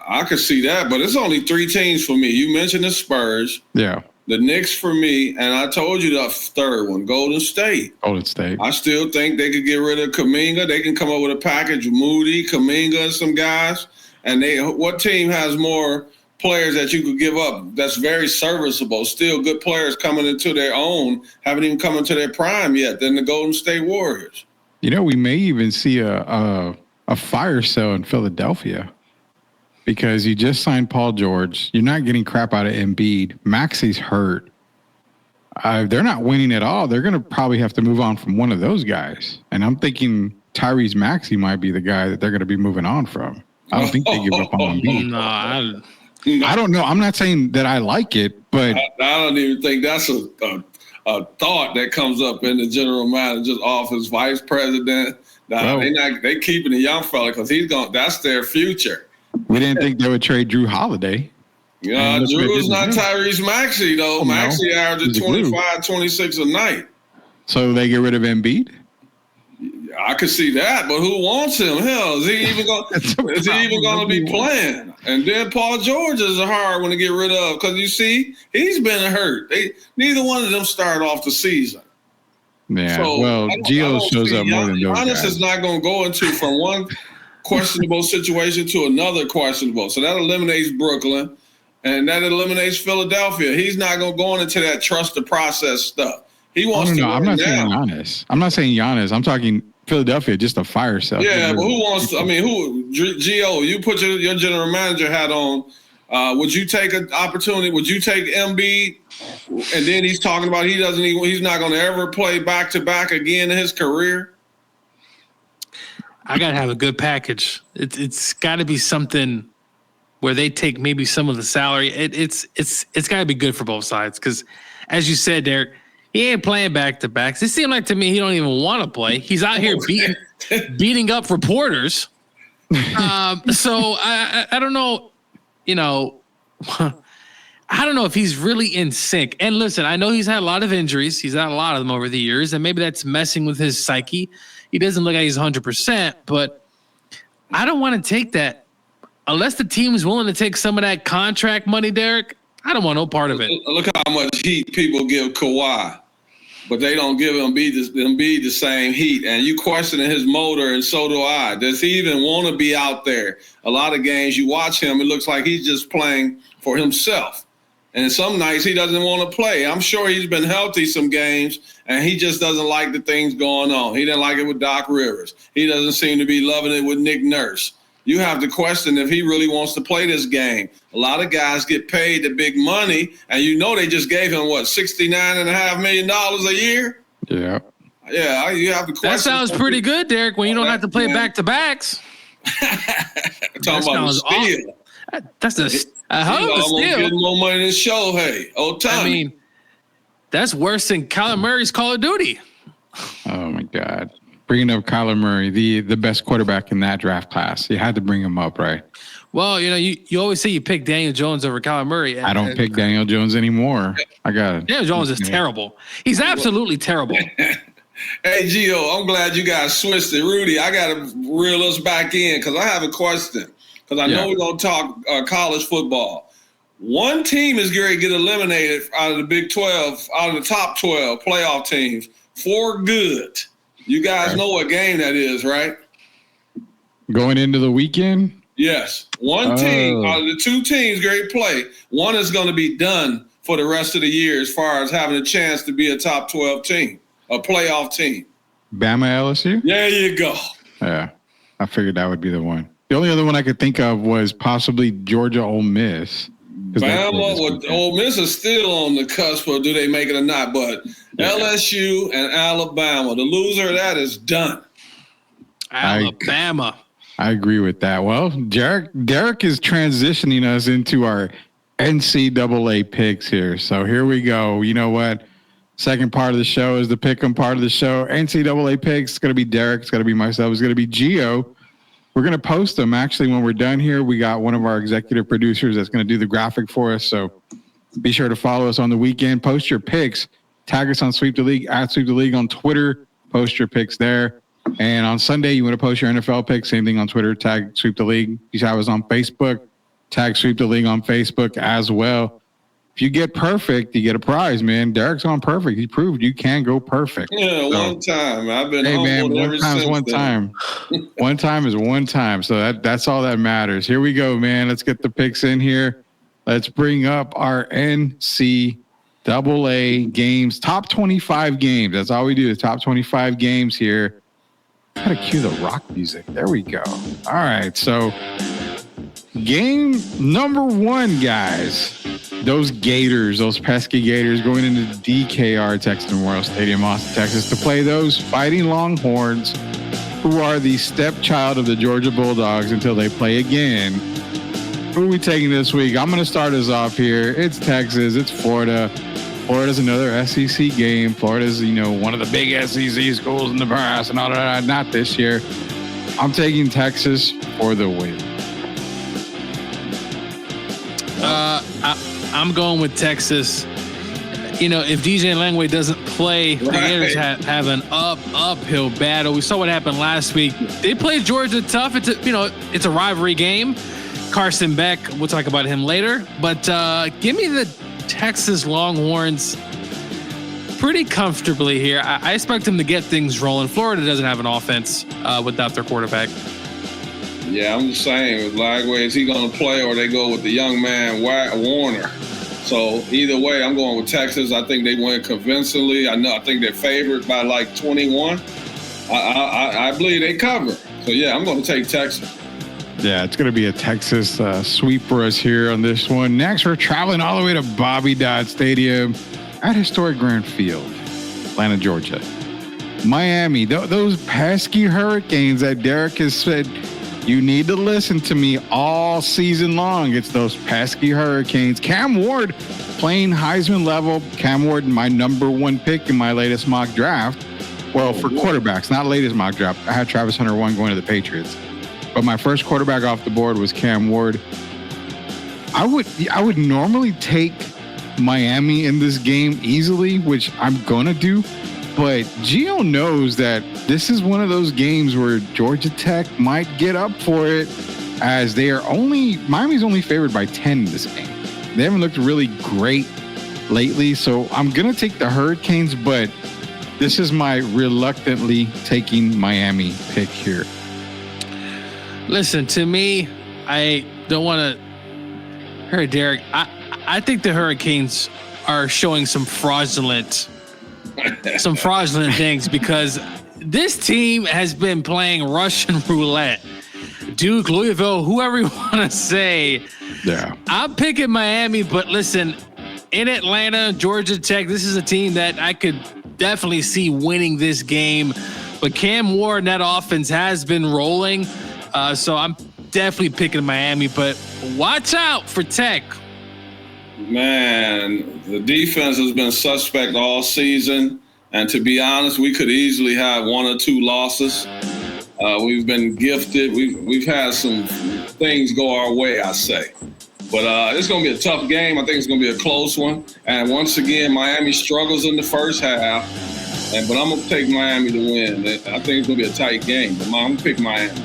I could see that, but it's only 3 teams for me. You mentioned the Spurs. Yeah. The Knicks for me, and I told you the third one, Golden State. Golden State. I still think they could get rid of Kuminga. They can come up with a package, Moody, Kuminga, and some guys. And what team has more players that you could give up that's very serviceable, still good players coming into their own, haven't even come into their prime yet, than the Golden State Warriors? You know, we may even see a fire sale in Philadelphia because you just signed Paul George. You're not getting crap out of Embiid. Maxi's hurt. They're not winning at all. They're going to probably have to move on from one of those guys. And I'm thinking Tyrese Maxey might be the guy that they're going to be moving on from. I don't think they give up on Embiid. No, I don't know. I'm not saying that I like it, but I don't even think that's a thought that comes up in the general manager's office, vice president. They keeping the young fella because that's their future. We didn't think they would trade Drew Holiday. Yeah, Drew is not Tyrese Maxey, though. Oh, Maxey no. averaged 25, 26 a night. So they get rid of Embiid? I could see that, but who wants him? Hell, is he even going to be playing? And then Paul George is a hard one to get rid of because you see he's been hurt. Neither one of them started off the season. Yeah. So well, Gio shows up more than those Giannis guys. is not going to go into from one questionable situation to another questionable. So that eliminates Brooklyn, and that eliminates Philadelphia. He's not going to go into that trust the process stuff. He wants to. I'm not saying Giannis. I'm not saying Giannis. I'm talking Philadelphia, just a fire sale. Yeah, but who wants to? I mean, Gio, you put your general manager hat on. Would you take an opportunity? Would you take Embiid? And then he's talking about he's not going to ever play back to back again in his career. I gotta have a good package. It's got to be something where they take maybe some of the salary. It's got to be good for both sides because, as you said, Derek, he ain't playing back to backs. It seemed like to me he don't even want to play. He's out here beating up reporters. So I don't know. You know, I don't know if he's really in sync. And listen, I know he's had a lot of injuries. He's had a lot of them over the years, and maybe that's messing with his psyche. He doesn't look like he's 100%, but I don't want to take that unless the team is willing to take some of that contract money, Derek. I don't want no part of it. Look how much heat people give Kawhi, but they don't give Embiid the same heat. And you questioning his motor, and so do I. Does he even want to be out there? A lot of games you watch him, it looks like he's just playing for himself. And some nights he doesn't want to play. I'm sure he's been healthy some games, and he just doesn't like the things going on. He didn't like it with Doc Rivers. He doesn't seem to be loving it with Nick Nurse. You have to question if he really wants to play this game. A lot of guys get paid the big money, and you know they just gave him, $69.5 million a year? Yeah. Yeah, you have to question. That sounds pretty good, Derek, when you don't have to play back-to-backs. Talking about the steal. That's a hell of a steal. Getting more money than Shohei. I mean, that's worse than Kyler Murray's Call of Duty. Oh, my God. Bringing up Kyler Murray, the best quarterback in that draft class. You had to bring him up, right? Well, you know, you always say you pick Daniel Jones over Kyler Murray. I don't pick Daniel Jones anymore. I got it. Daniel Jones is terrible. He's absolutely terrible. Hey, Gio, I'm glad you guys switched it. Rudy, I got to reel us back in because I have a question. Because I know we're going to talk college football. One team is going to get eliminated out of the Big 12, out of the top 12 playoff teams for good. You guys know what game that is, right? Going into the weekend? Yes. One team out of the 2 teams going to play, one is going to be done for the rest of the year as far as having a chance to be a top 12 team, a playoff team. Bama LSU? There you go. Yeah. I figured that would be the one. The only other one I could think of was possibly Georgia Ole Miss. Bama with Ole Miss is still on the cusp of do they make it or not, but LSU and Alabama, the loser of that is done. Alabama. I agree with that. Well, Derek is transitioning us into our NCAA picks here. So here we go. You know what? Second part of the show is the pick'em part of the show. NCAA picks. It's going to be Derek. It's going to be myself. It's going to be Gio. We're going to post them. Actually, when we're done here, we got one of our executive producers that's going to do the graphic for us. So be sure to follow us on the weekend. Post your picks. Tag us on Sweep the League, at Sweep the League on Twitter. Post your picks there. And on Sunday, you want to post your NFL picks. Same thing on Twitter. Tag Sweep the League. You have us on Facebook. Tag Sweep the League on Facebook as well. If you get perfect, you get a prize, man. Derek's on perfect. He proved you can go perfect. Yeah, one time. I've been humbled ever since. One time. One time is one time. So that's all that matters. Here we go, man. Let's get the picks in here. Let's bring up our NCAA games. Top 25 games. That's all we do. The top 25 games here. Gotta cue the rock music. There we go. All right. So game number 1, guys. Those Gators, those pesky Gators going into DKR, Texas Memorial Stadium, Austin, Texas, to play those Fighting Longhorns, who are the stepchild of the Georgia Bulldogs until they play again. Who are we taking this week? I'm going to start us off here. It's Texas. It's Florida. Florida's another SEC game. Florida's, one of the big SEC schools in the past and all that. Not this year. I'm taking Texas for the win. I'm going with Texas. If DJ Langway doesn't play, the Gators have an uphill battle. We saw what happened last week. They played Georgia tough. It's a rivalry game. Carson Beck, we'll talk about him later. But give me the Texas Longhorns pretty comfortably here. I expect them to get things rolling. Florida doesn't have an offense without their quarterback. Yeah, I'm just saying, with Lagway, is he going to play or they go with the young man Warner? So either way, I'm going with Texas. I think they win convincingly. I think they're favored by like 21. I believe they cover. So yeah, I'm going to take Texas. Yeah, it's going to be a Texas sweep for us here on this one. Next, we're traveling all the way to Bobby Dodd Stadium at historic Grant Field, Atlanta, Georgia. Miami, those pesky Hurricanes that Derek has said, you need to listen to me all season long. It's those pesky Hurricanes. Cam Ward playing Heisman level. Cam Ward, my number 1 pick in my latest mock draft. Well, for quarterbacks, not latest mock draft. I had Travis Hunter 1 going to the Patriots. But my first quarterback off the board was Cam Ward. I would normally take Miami in this game easily, which I'm going to do. But Gio knows that this is one of those games where Georgia Tech might get up for it, as Miami's only favored by 10 in this game. They haven't looked really great lately, so I'm going to take the Hurricanes, but this is my reluctantly taking Miami pick here. Listen, to me, I don't want to hurt Derek. I think the Hurricanes are showing some fraudulent things, because this team has been playing Russian roulette. Duke, Louisville, whoever you want to say. Yeah. I'm picking Miami, but listen, in Atlanta, Georgia Tech, this is a team that I could definitely see winning this game. But Cam Ward and that offense has been rolling. So I'm definitely picking Miami, but watch out for Tech. Man, the defense has been suspect all season. And to be honest, we could easily have 1 or 2 losses. We've been gifted. We've had some things go our way, I say. But it's going to be a tough game. I think it's going to be a close one. And once again, Miami struggles in the first half. But I'm going to take Miami to win. I think it's going to be a tight game. But I'm going to pick Miami.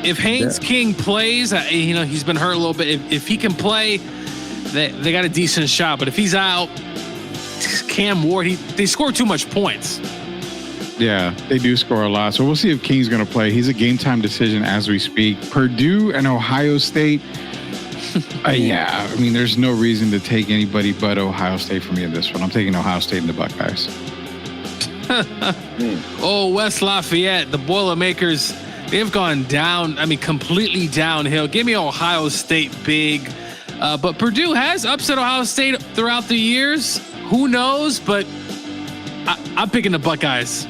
If Haynes King plays, he's been hurt a little bit. If he can play, they got a decent shot. But if he's out, Cam Ward, they score too much points. Yeah, they do score a lot. So we'll see if King's going to play. He's a game-time decision as we speak. Purdue and Ohio State. Yeah, I mean, there's no reason to take anybody but Ohio State for me in this one. I'm taking Ohio State and the Buckeyes. West Lafayette, the Boilermakers, they've gone down. I mean, completely downhill. Give me Ohio State big. But Purdue has upset Ohio State throughout the years. Who knows? But I'm picking the Buckeyes.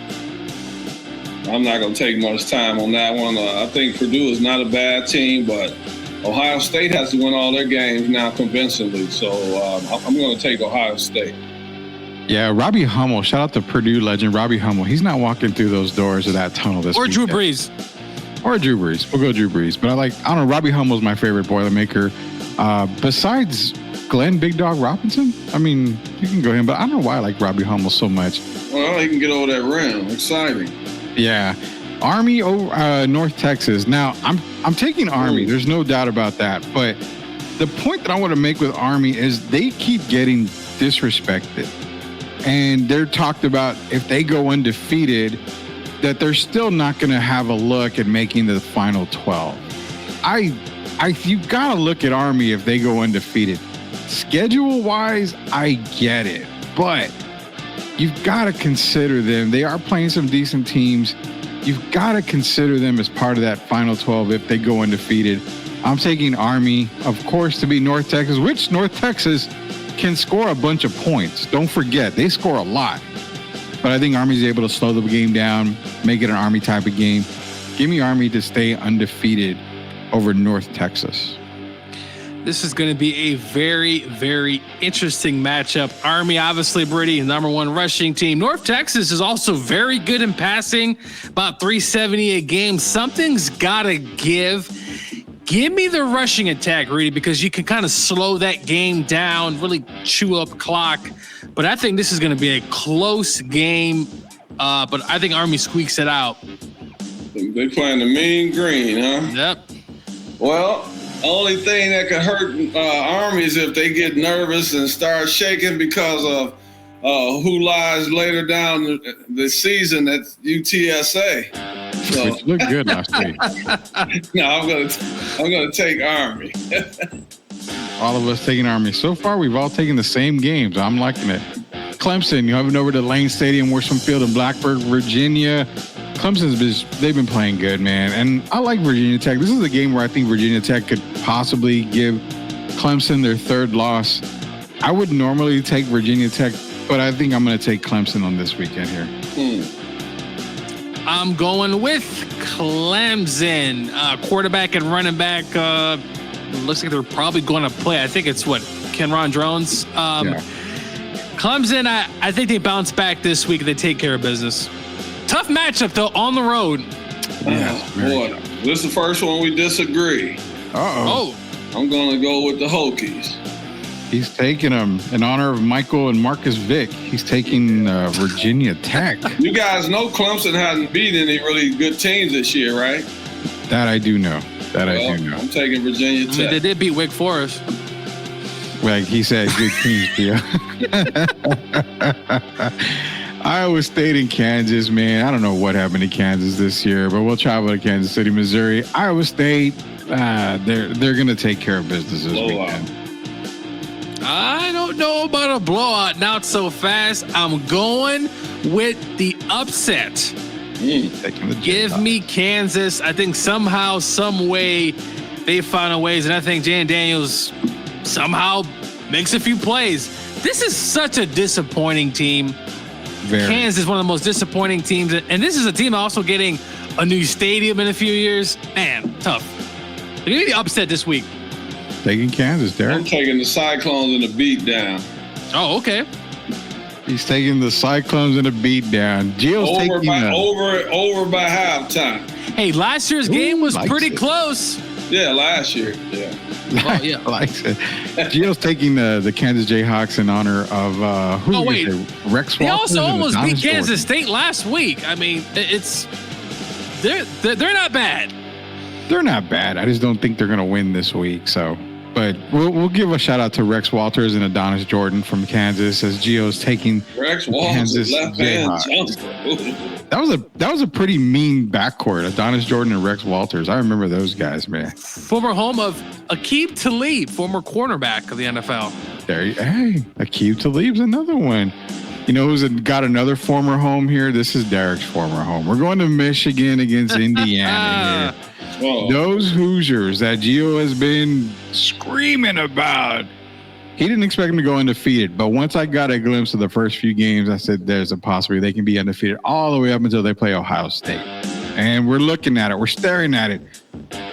I'm not going to take much time on that one. I think Purdue is not a bad team, but Ohio State has to win all their games now convincingly. So I'm going to take Ohio State. Yeah, Robbie Hummel. Shout out to Purdue legend Robbie Hummel. He's not walking through those doors of that tunnel this week. Drew Brees. Or Drew Brees. We'll go Drew Brees. But I don't know, Robbie Hummel's my favorite Boilermaker. Besides Glenn Big Dog Robinson, I mean, you can go him, but I don't know why I like Robbie Hummel so much. Well, he can get over that rim. Exciting. Yeah. Army over North Texas. Now, I'm taking Army. There's no doubt about that. But the point that I want to make with Army is they keep getting disrespected. And they're talked about if they go undefeated, that they're still not going to have a look at making the final 12. You got to look at Army if they go undefeated. Schedule-wise, I get it. But you've got to consider them. They are playing some decent teams. You've got to consider them as part of that final 12 if they go undefeated. I'm taking Army, of course, to beat North Texas, which North Texas can score a bunch of points. Don't forget, they score a lot. But I think Army's able to slow the game down, make it an Army type of game. Give me Army to stay undefeated over North Texas. This is going to be a very, very interesting matchup. Army, obviously, Brady, #1 rushing team. North Texas is also very good in passing, about 370 a game. Something's got to give. Give me the rushing attack, Rudy, because you can kind of slow that game down, really chew up clock. But I think this is going to be a close game. But I think Army squeaks it out. They playing the mean green, huh? Yep. Well, only thing that could hurt Army is if they get nervous and start shaking because of who lies later down the season at UTSA. So, which looked good last week. No, I'm gonna take Army. All of us taking Army. So far, we've all taken the same games. I'm liking it. Clemson, you heading over to Lane Stadium, Worsham Field in Blacksburg, Virginia. They've been playing good, man. And I like Virginia Tech. This is a game where I think Virginia Tech could possibly give Clemson their third loss. I would normally take Virginia Tech, but I think I'm going to take Clemson on this weekend here. I'm going with Clemson. Quarterback and running back. Looks like they're probably going to play. I think it's Kenron Drones. Clemson, I think they bounce back this week. They take care of business. Tough matchup, though, on the road. Boy, this is the first one we disagree. Uh-oh. I'm going to go with the Hokies. He's taking them in honor of Michael and Marcus Vick. He's taking Virginia Tech. You guys know Clemson hasn't beat any really good teams this year, right? That I do know. I do know. I'm taking Virginia Tech. They did beat Wake Forest. Like he said, good teams, yeah. Iowa State and Kansas, man. I don't know what happened to Kansas this year, but we'll travel to Kansas City, Missouri. Iowa State, they're going to take care of business this weekend. I don't know about a blowout, not so fast. I'm going with the upset. Give me Kansas. I think somehow, some way, they found a ways, and I think Jan Daniels somehow makes a few plays. This is such a disappointing team. Kansas is one of the most disappointing teams, and this is a team also getting a new stadium in a few years. Man, tough. They're going to be upset this week. Taking Kansas, Derek. I'm taking the Cyclones in a beatdown. Oh, okay. He's taking the Cyclones in a beatdown. Gio's over by halftime. Hey, last year's game was pretty close. Yeah, last year. Yeah. Oh, yeah. Likes it. Gio's taking the Kansas Jayhawks in honor of Rex Walters. They also almost beat Kansas State last week. I mean, they're not bad. They're not bad. I just don't think they're going to win this week. So, but we'll give a shout out to Rex Walters and Adonis Jordan from Kansas as Gio's taking Rex Walters left hand jumper. That was a pretty mean backcourt. Adonis Jordan and Rex Walters. I remember those guys, man. Former home of Aqib Talib, former cornerback of the NFL. Aqib Talib's another one. You know who's got another former home here? This is Derek's former home. We're going to Michigan against Indiana here. Those Hoosiers that Gio has been screaming about. He didn't expect them to go undefeated, but once I got a glimpse of the first few games, I said there's a possibility they can be undefeated all the way up until they play Ohio State. And we're looking at it. We're staring at it.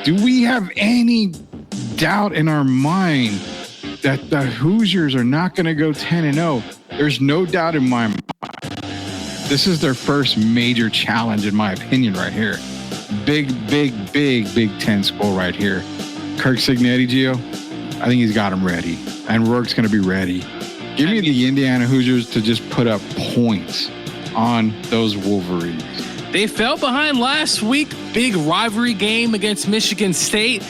Do we have any doubt in our mind that the Hoosiers are not going to go 10-0? There's no doubt in my mind. This is their first major challenge, in my opinion, right here. Big Big Ten school right here. Kirk Cignetti, Gio, I think he's got him ready. And Rourke's going to be ready. Give me the Indiana Hoosiers to just put up points on those Wolverines. They fell behind last week. Big rivalry game against Michigan State.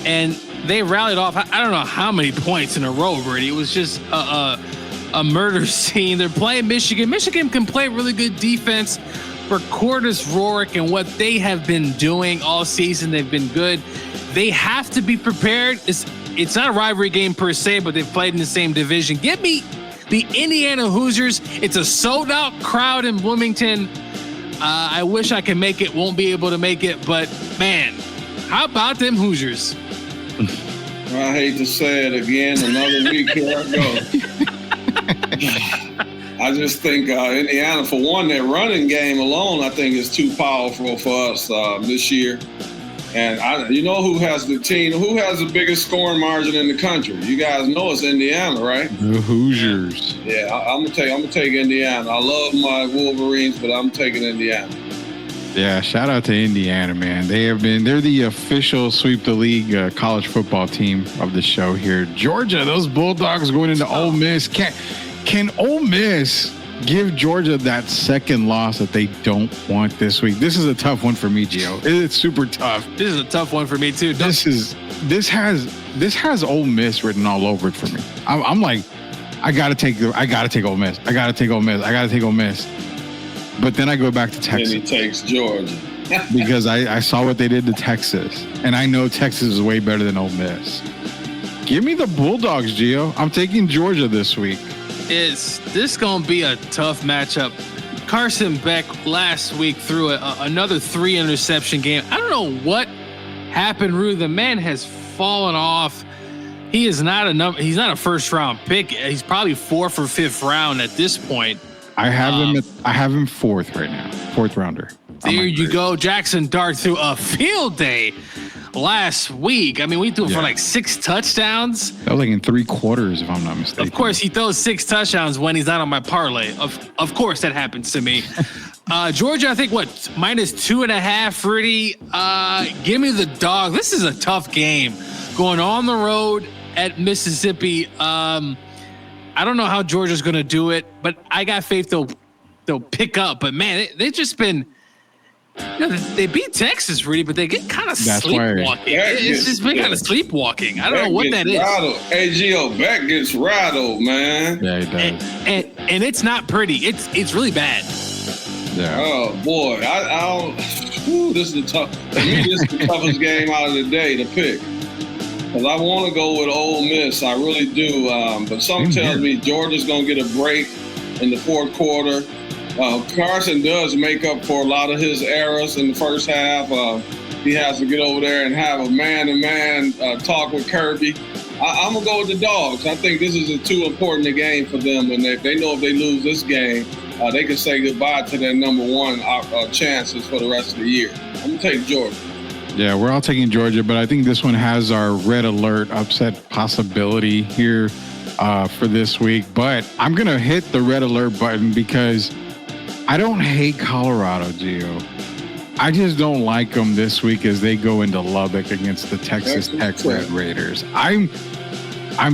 And they rallied off, I don't know how many points in a row, Brady. It was just a murder scene. They're playing Michigan. Michigan can play really good defense. For Curtis Rourke and what they have been doing all season, they've been good. They have to be prepared. It's not a rivalry game per se, but they've played in the same division. Give me the Indiana Hoosiers. It's a sold-out crowd in Bloomington. I wish I could make it. Won't be able to make it, but man, how about them Hoosiers? I hate to say it again. Another week, here I go. I just think Indiana, for one, their running game alone, I think is too powerful for us this year. And you know who has the team? Who has the biggest scoring margin in the country? You guys know it's Indiana, right? The Hoosiers. Yeah, I'm gonna take Indiana. I love my Wolverines, but I'm taking Indiana. Yeah, shout out to Indiana, man. They're the official Sweep the League college football team of the show here. Georgia, those Bulldogs going into Ole Miss. Can Ole Miss give Georgia that second loss that they don't want this week? This is a tough one for me, Gio. It's super tough. This is a tough one for me too. This has Ole Miss written all over it for me. I'm like, I gotta take Ole Miss. I gotta take Ole Miss. But then I go back to Texas. And he takes Georgia. Because I saw what they did to Texas. And I know Texas is way better than Ole Miss. Give me the Bulldogs, Gio. I'm taking Georgia this week. Is this going to be a tough matchup? Carson Beck last week threw another 3 interception game. I don't know what happened, Rue. The man has fallen off. He is not he's not a first round pick. He's probably 4th or 5th round at this point. I have him 4th right now. 4th rounder. There you go. Jackson Dart threw a field day last week. I mean, we threw for like 6 touchdowns. That was like in 3 quarters, if I'm not mistaken. Of course, he throws 6 touchdowns when he's not on my parlay. Of course, that happens to me. Georgia, I think, -2.5, Rudy. Give me the dog. This is a tough game. Going on the road at Mississippi. I don't know how Georgia's going to do it, but I got faith they'll pick up. But, man, they've just been – they beat Texas, Rudy, but they get kind of sleepwalking. It's just been kind of sleepwalking. I don't know what that rattled. is. Hey, Gio, Beck gets rattled, man. Yeah, he does. And it's not pretty. It's really bad. Yeah. Oh, boy. This is the toughest game out of the day to pick. Because I want to go with Ole Miss. I really do. But something tells me Georgia's going to get a break in the 4th quarter. Carson does make up for a lot of his errors in the first half. He has to get over there and have a man-to-man talk with Kirby. I'm going to go with the Dogs. I think this is too important a game for them. And they know if they lose this game, they can say goodbye to their number 1 chances for the rest of the year. I'm going to take Georgia. Yeah, we're all taking Georgia, but I think this one has our red alert upset possibility here for this week. But I'm going to hit the red alert button because I don't hate Colorado, Gio. I just don't like them this week as they go into Lubbock against the Texas Tech Red Raiders. I'm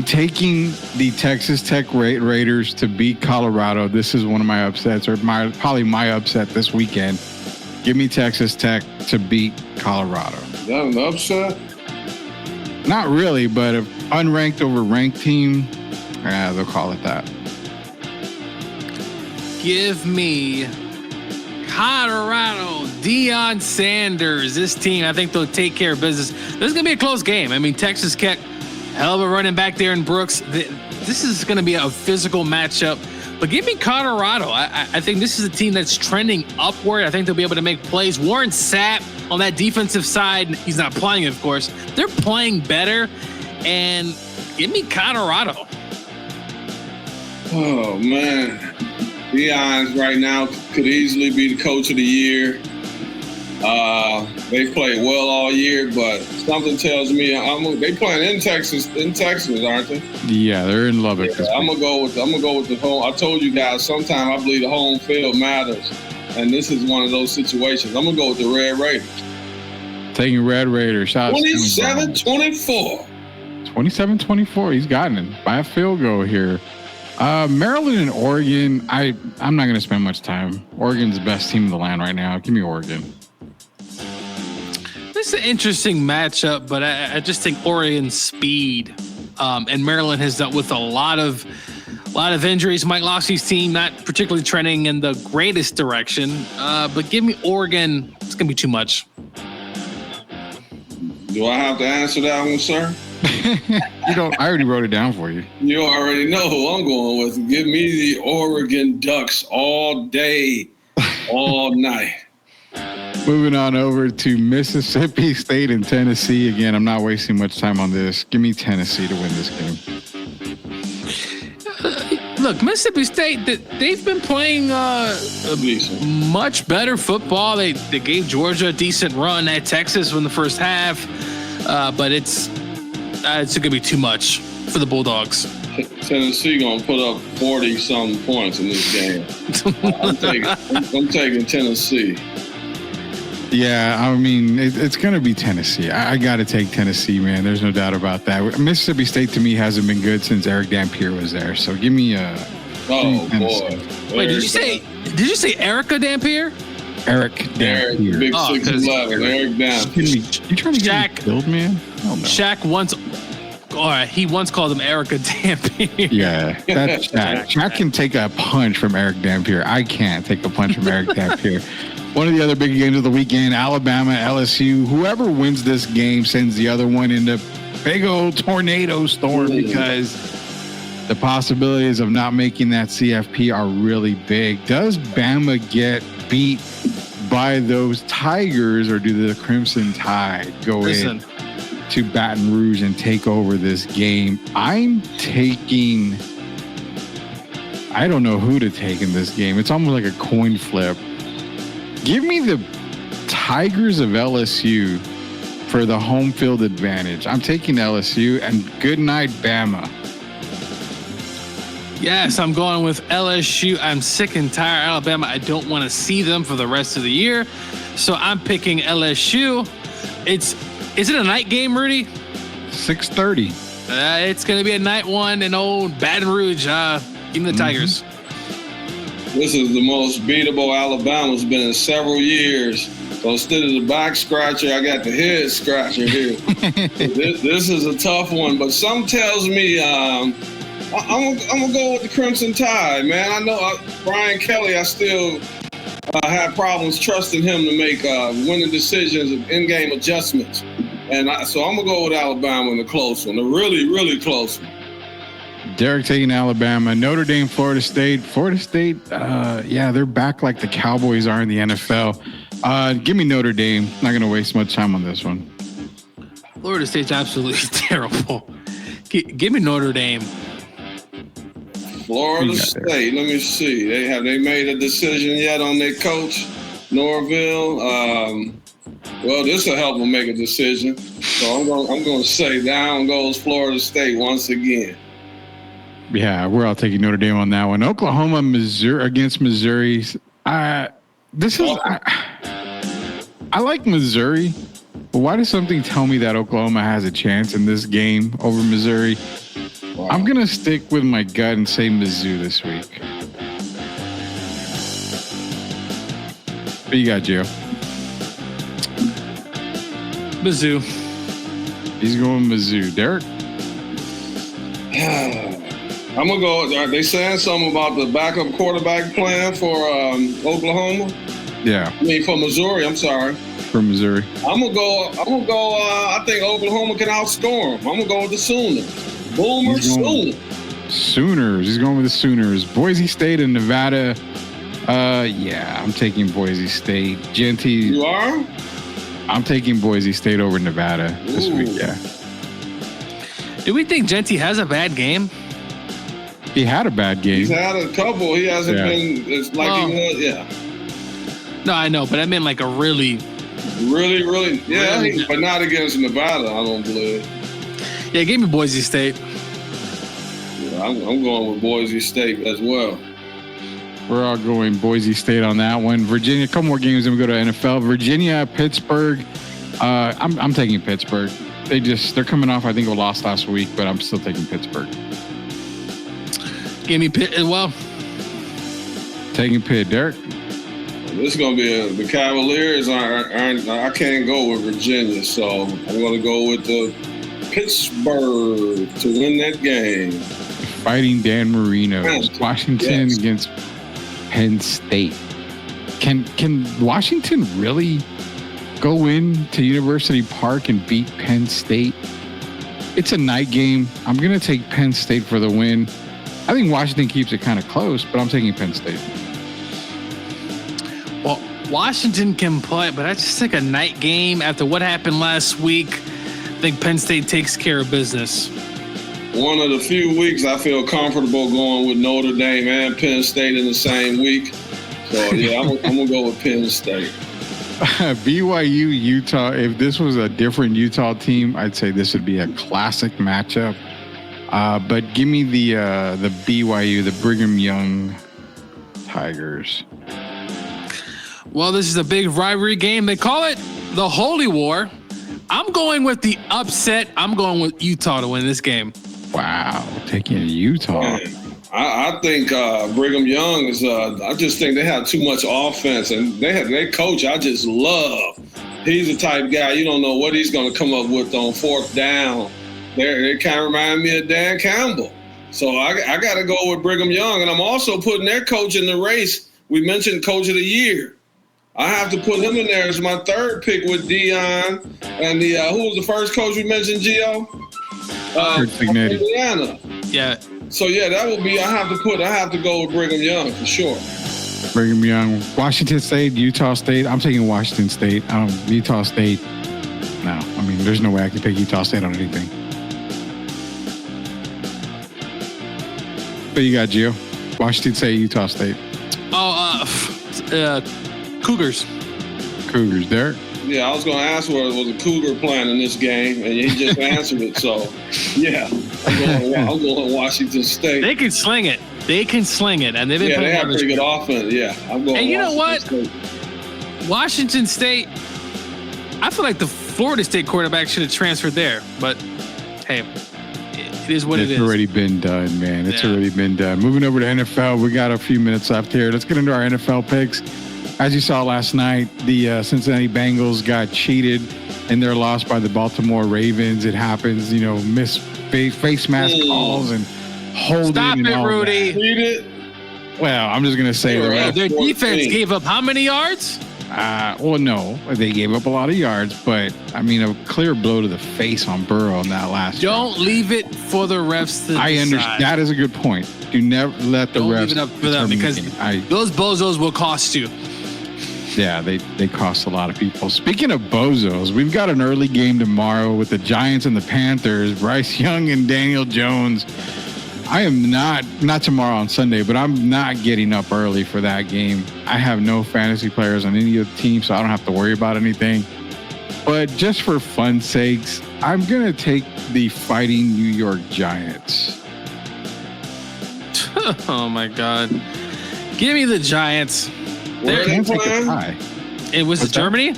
taking the Texas Tech Raiders to beat Colorado. This is one of my upsets, or probably my upset this weekend. Give me Texas Tech to beat Colorado. Is that an upset? Not really, but an unranked over ranked team, they'll call it that. Give me Colorado, Deion Sanders. This team, I think they'll take care of business. This is going to be a close game. I mean, Texas kept hell of a running back there in Brooks. This is going to be a physical matchup. But give me Colorado. I think this is a team that's trending upward. I think they'll be able to make plays. Warren Sapp on that defensive side, he's not playing, of course. They're playing better. And give me Colorado. Oh, man. Deion's right now could easily be the coach of the year. They've played well all year, but something tells me they playing in Texas, aren't they? Yeah, they're in Lubbock. Yeah, I'm gonna go with the home. I told you guys sometime I believe the home field matters, and this is one of those situations. I'm gonna go with the Red Raiders. Taking Red Raiders. 27-24. 27-24. He's gotten it by a field goal here. Maryland and Oregon. I'm not gonna spend much time. Oregon's the best team in the land right now. Give me Oregon. This is an interesting matchup, but I just think Oregon's speed and Maryland has dealt with a lot of injuries. Mike Locksley's team not particularly trending in the greatest direction, but give me Oregon. It's going to be too much. Do I have to answer that one, sir? You don't. I already wrote it down for you. You already know who I'm going with. Give me the Oregon Ducks all day, all night. Moving on over to Mississippi State and Tennessee. Again, I'm not wasting much time on this. Give me Tennessee to win this game. Look, Mississippi State, they've been playing much better football. They gave Georgia a decent run at Texas in the first half, but it's going to be too much for the Bulldogs. Tennessee going to put up 40-something points in this game. I'm taking Tennessee. Yeah, I mean, it's going to be Tennessee. I got to take Tennessee, man. There's no doubt about that. Mississippi State, to me, hasn't been good since Eric Dampier was there. So give me boy. Wait, did you say Erica Dampier? Eric Dampier. Big 6'11", Eric Dampier. You trying to get me killed, man? Oh, no. Shaq he once called him Erica Dampier. Yeah, that's Shaq. Shaq can take a punch from Eric Dampier. I can't take a punch from Eric Dampier. One of the other big games of the weekend, Alabama, LSU. Whoever wins this game sends the other one into big old tornado storm because the possibilities of not making that CFP are really big. Does Bama get beat by those Tigers, or do the Crimson Tide go in to Baton Rouge and take over this game? I'm taking... I don't know who to take in this game. It's almost like a coin flip. Give me the Tigers of LSU for the home field advantage. I'm taking LSU, and good night, Bama. Yes, I'm going with LSU. I'm sick and tired of Alabama. I don't want to see them for the rest of the year. So I'm picking LSU. Is it a night game, Rudy? 6:30. It's going to be a night one in old Baton Rouge. Give me the Tigers. This is the most beatable Alabama's been in several years. So instead of the back scratcher, I got the head scratcher here. This is a tough one, but some tells me I'm gonna go with the Crimson Tide, man. I know Brian Kelly. I still have problems trusting him to make winning decisions and in-game adjustments, and so I'm gonna go with Alabama in the close one, a really, really close one. Derek taking Alabama. Notre Dame, Florida State. Florida State, they're back like the Cowboys are in the NFL. Give me Notre Dame. Not going to waste much time on this one. Florida State's absolutely terrible. Give me Notre Dame. Florida State, let me see. Have they made a decision yet on their coach, Norville? Well, this will help them make a decision. So I'm going to say down goes Florida State once again. Yeah, we're all taking Notre Dame on that one. Oklahoma, Missouri against Missouri. I like Missouri, but why does something tell me that Oklahoma has a chance in this game over Missouri? Wow. I'm going to stick with my gut and say Mizzou this week. What you got, Joe? Mizzou. He's going Mizzou. Derek? I'm going to go. Are they saying something about the backup quarterback plan for Oklahoma? Yeah. I mean, for Missouri, I'm sorry. For Missouri. I'm going to go. I think Oklahoma can outscore them. I'm going to go with the Sooners. Boomer Sooner. Sooners. He's going with the Sooners. Boise State and Nevada. Yeah, I'm taking Boise State. Genty. You are? I'm taking Boise State over Nevada this week, yeah. Do we think Genty has a bad game? He had a bad game. He's had a couple. He hasn't been it's like he was. Yeah. Oh. No, I know, but I meant like a really. Really? Yeah, Really? but not against Nevada, I don't believe. Yeah, give me Boise State. Yeah, I'm going with Boise State as well. We're all going Boise State on that one. Virginia, a couple more games, then we go to NFL. Virginia, Pittsburgh. I'm taking Pittsburgh. They're coming off, I think, a loss last week, but I'm still taking Pittsburgh. Give me Pitt as well. Taking Pitt. Derek? This is going to be the Cavaliers. I can't go with Virginia, so I'm going to go with the Pittsburgh to win that game. Fighting Dan Marino. Washington Yes. against Penn State. Can Washington really go into University Park and beat Penn State? It's a night game. I'm going to take Penn State for the win. I think Washington keeps it kind of close, but I'm taking Penn State. Well, Washington can play, but I just think a night game after what happened last week. I think Penn State takes care of business. One of the few weeks I feel comfortable going with Notre Dame and Penn State in the same week. So, yeah, I'm going to go with Penn State. BYU, Utah. If this was a different Utah team, I'd say this would be a classic matchup. But give me the BYU, the Brigham Young Tigers. Well, this is a big rivalry game. They call it the Holy War. I'm going with the upset. I'm going with Utah to win this game. Wow, taking Utah. I think Brigham Young is. I just think they have too much offense, and their coach. I just love. He's the type of guy you don't know what he's going to come up with on fourth down. They kind of remind me of Dan Campbell. So I got to go with Brigham Young, and I'm also putting their coach in the race. We mentioned Coach of the Year. I have to put him in there as my third pick with Dion and the who was the first coach we mentioned, Gio? Indiana. Yeah. So yeah, that would be. I have to go with Brigham Young for sure. Brigham Young, Washington State, Utah State. I'm taking Washington State. Utah State. No, I mean, there's no way I can pick Utah State on anything. What you got, Gio? Washington State, Utah State. Cougars. Cougars, Derek? Yeah, I was going to ask whether it was a Cougar playing in this game, and he just answered it. So, yeah, I'm going Washington State. They can sling it. And they've been playing they have pretty good offense. Yeah, I'm going. And you know what? State. Washington State, I feel like the Florida State quarterback should have transferred there. But, hey, it is what it is. It's already been done, man. It's already been done. Moving over to NFL, we got a few minutes left here. Let's get into our NFL picks. As you saw last night, the Cincinnati Bengals got cheated in their loss by the Baltimore Ravens. It happens, miss face mask calls and holding. Stop and it, all Rudy. That. Well, I'm just going to say their defense gave up how many yards? Well, no, they gave up a lot of yards, but I mean, a clear blow to the face on Burrow in that last. Don't leave it for the refs to I decide. understand. That is a good point. Do never let the refs leave it up for them because those bozos will cost you. Yeah, they cost a lot of people. Speaking of bozos, we've got an early game tomorrow with the Giants and the Panthers, Bryce Young and Daniel Jones. I am not tomorrow on Sunday, but I'm not getting up early for that game. I have no fantasy players on any of the teams, so I don't have to worry about anything. But just for fun's sakes, I'm going to take the Fighting New York Giants. Oh, my God. Give me the Giants. It was in Germany?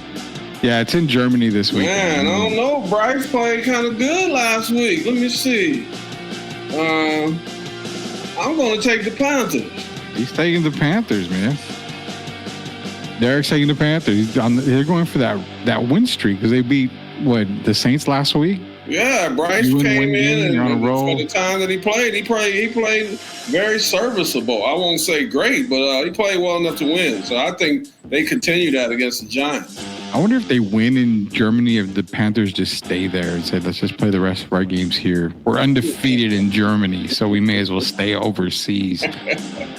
Yeah, it's in Germany this week. Man, I don't know. Bryce played kind of good last week. Let me see. I'm going to take the Panthers. He's taking the Panthers, man. Derek's taking the Panthers. They're going for that win streak because they beat, the Saints last week? Yeah, Bryce came in and for the time that he played very serviceable. I won't say great, but he played well enough to win. So I think they continue that against the Giants. I wonder if they win in Germany, if the Panthers just stay there and say, let's just play the rest of our games here. We're undefeated in Germany, so we may as well stay overseas.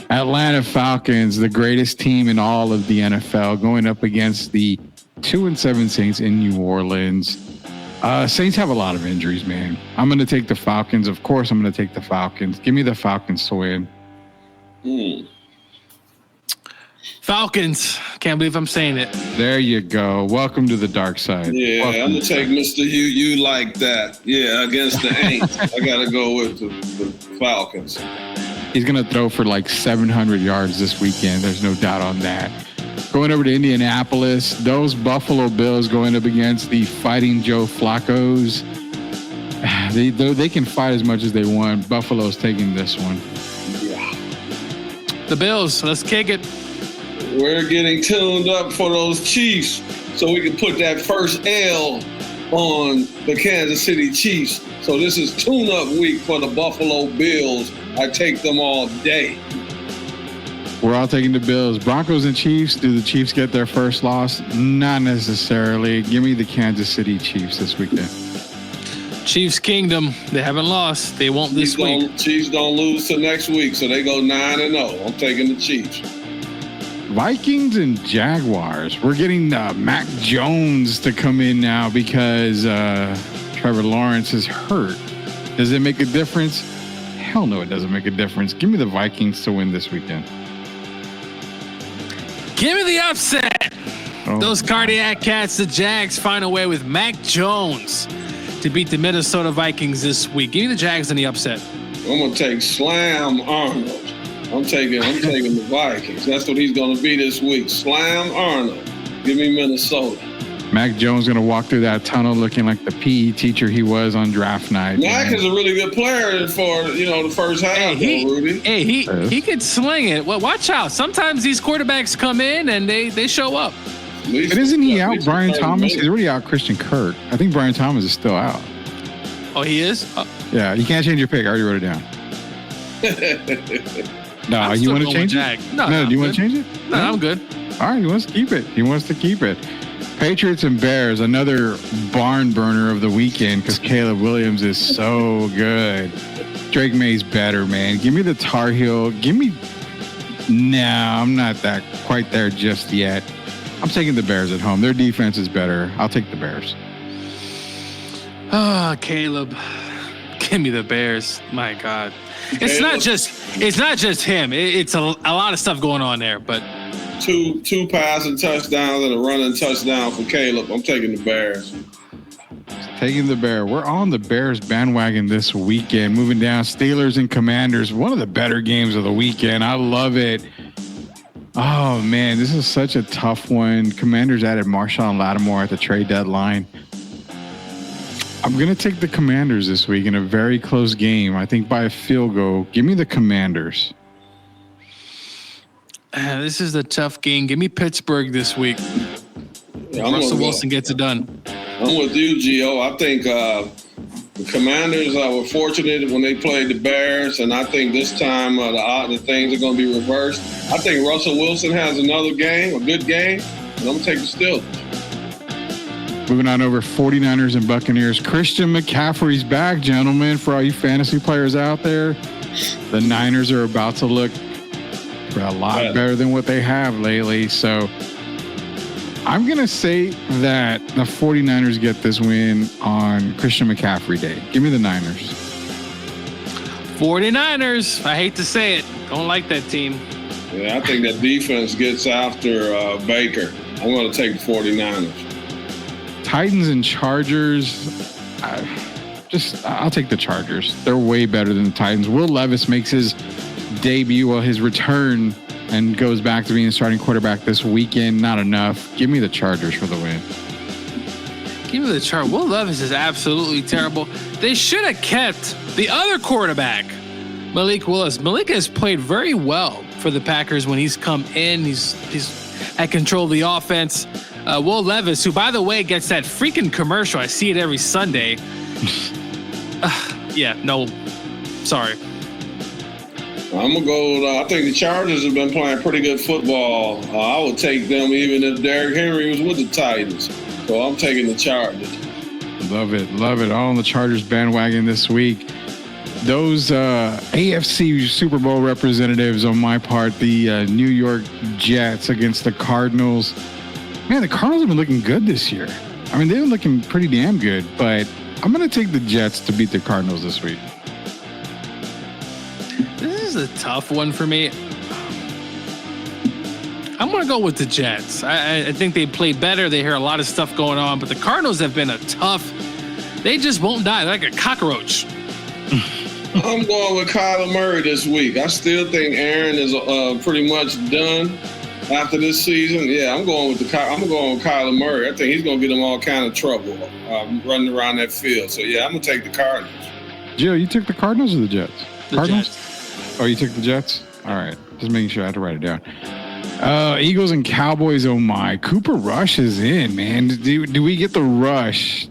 Atlanta Falcons, the greatest team in all of the NFL, going up against the 2-7 Saints in New Orleans. Saints have a lot of injuries, man. I'm going to take the Falcons. Of course, I'm going to take the Falcons. Give me the Falcons to win. Falcons. Can't believe I'm saying it. There you go. Welcome to the dark side. Yeah, Welcome. I'm going to take Mr. You like that. Yeah, against the Aints. I got to go with the Falcons. He's going to throw for like 700 yards this weekend. There's no doubt on that. Going over to Indianapolis, those Buffalo Bills going up against the Fighting Joe Flaccos. They can fight as much as they want. Buffalo's taking this one. Yeah. The Bills, let's kick it. We're getting tuned up for those Chiefs so we can put that first L on the Kansas City Chiefs. So this is tune-up week for the Buffalo Bills. I take them all day. We're all taking the Bills. Broncos and Chiefs. Do the Chiefs get their first loss? Not necessarily. Give me the Kansas City Chiefs this weekend. Chiefs Kingdom. They haven't lost. They won't this week. Chiefs don't lose till next week, so they go 9-0. I'm taking the Chiefs. Vikings and Jaguars. We're getting Mac Jones to come in now because Trevor Lawrence is hurt. Does it make a difference? Hell no, it doesn't make a difference. Give me the Vikings to win this weekend. Give me the upset. Oh. Those cardiac cats, the Jags, find a way with Mac Jones to beat the Minnesota Vikings this week. Give me the Jags in the upset. I'm gonna take Slam Arnold. I'm taking the Vikings. That's what he's gonna be this week. Slam Arnold. Give me Minnesota. Mac Jones going to walk through that tunnel looking like the PE teacher he was on draft night. Mac is a really good player for the first half. Rudy. He could sling it. Well, watch out. Sometimes these quarterbacks come in and they show up. But isn't he out Brian Thomas? He's already out Christian Kirk. I think Brian Thomas is still out. Oh, he is? Yeah, you can't change your pick. I already wrote it down. No, you want to change it? No, do you want to change it? No, I'm good. All right, he wants to keep it. Patriots and Bears, another barn burner of the weekend because Caleb Williams is so good. Drake May's better, man. Give me the Tar Heel. No, I'm not that quite there just yet. I'm taking the Bears at home. Their defense is better. I'll take the Bears. Oh, Caleb. Give me the Bears. My God. It's not just him. It's a lot of stuff going on there, but two passing touchdowns and a running touchdown for Caleb. I'm taking the Bears. Taking the Bear. We're on the Bears bandwagon this weekend. Moving down, Steelers and Commanders. One of the better games of the weekend. I love it. Oh, man, this is such a tough one. Commanders added Marshawn Lattimore at the trade deadline. I'm going to take the Commanders this week in a very close game. I think by a field goal. Give me the Commanders. This is a tough game. Give me Pittsburgh this week. Yeah, Russell Wilson gets it done. I'm with you, Gio. I think the Commanders were fortunate when they played the Bears, and I think this time the things are going to be reversed. I think Russell Wilson has another game, a good game, and I'm going to take the Steelers. Moving on over 49ers and Buccaneers. Christian McCaffrey's back, gentlemen. For all you fantasy players out there, the Niners are about to look a lot better than what they have lately. So I'm going to say that the 49ers get this win on Christian McCaffrey Day. Give me the Niners. 49ers. I hate to say it. Don't like that team. Yeah, I think that defense gets after Baker. I'm going to take the 49ers. Titans and Chargers. I'll take the Chargers. They're way better than the Titans. Will Levis makes his debut, his return, and goes back to being a starting quarterback this weekend. Not enough. Give me the Chargers for the win. Give me the Chargers. Will Levis is absolutely terrible. They should have kept the other quarterback, Malik Willis. Malik has played very well for the Packers when he's come in. He's at control of the offense. Will Levis, who, by the way, gets that freaking commercial. I see it every Sunday. Sorry. I'm going to go. I think the Chargers have been playing pretty good football. I would take them even if Derrick Henry was with the Titans. So I'm taking the Chargers. Love it. Love it. All on the Chargers bandwagon this week. Those AFC Super Bowl representatives on my part, the New York Jets against the Cardinals. Man, the Cardinals have been looking good this year. I mean, they've been looking pretty damn good, but I'm going to take the Jets to beat the Cardinals this week. This is a tough one for me. I'm going to go with the Jets. I think they play better. They hear a lot of stuff going on, but the Cardinals have been they just won't die. They're like a cockroach. I'm going with Kyler Murray this week. I still think Aaron is pretty much done after this season. Yeah, I'm going with Kyler Murray. I think he's going to get them all kind of trouble running around that field. So, yeah, I'm going to take the Cardinals. Joe, you took the Cardinals or the Jets? Cardinals? Jets. Oh, you took the Jets? All right. Just making sure I had to write it down. Eagles and Cowboys, oh my. Cooper Rush is in, man. Do we get the rush?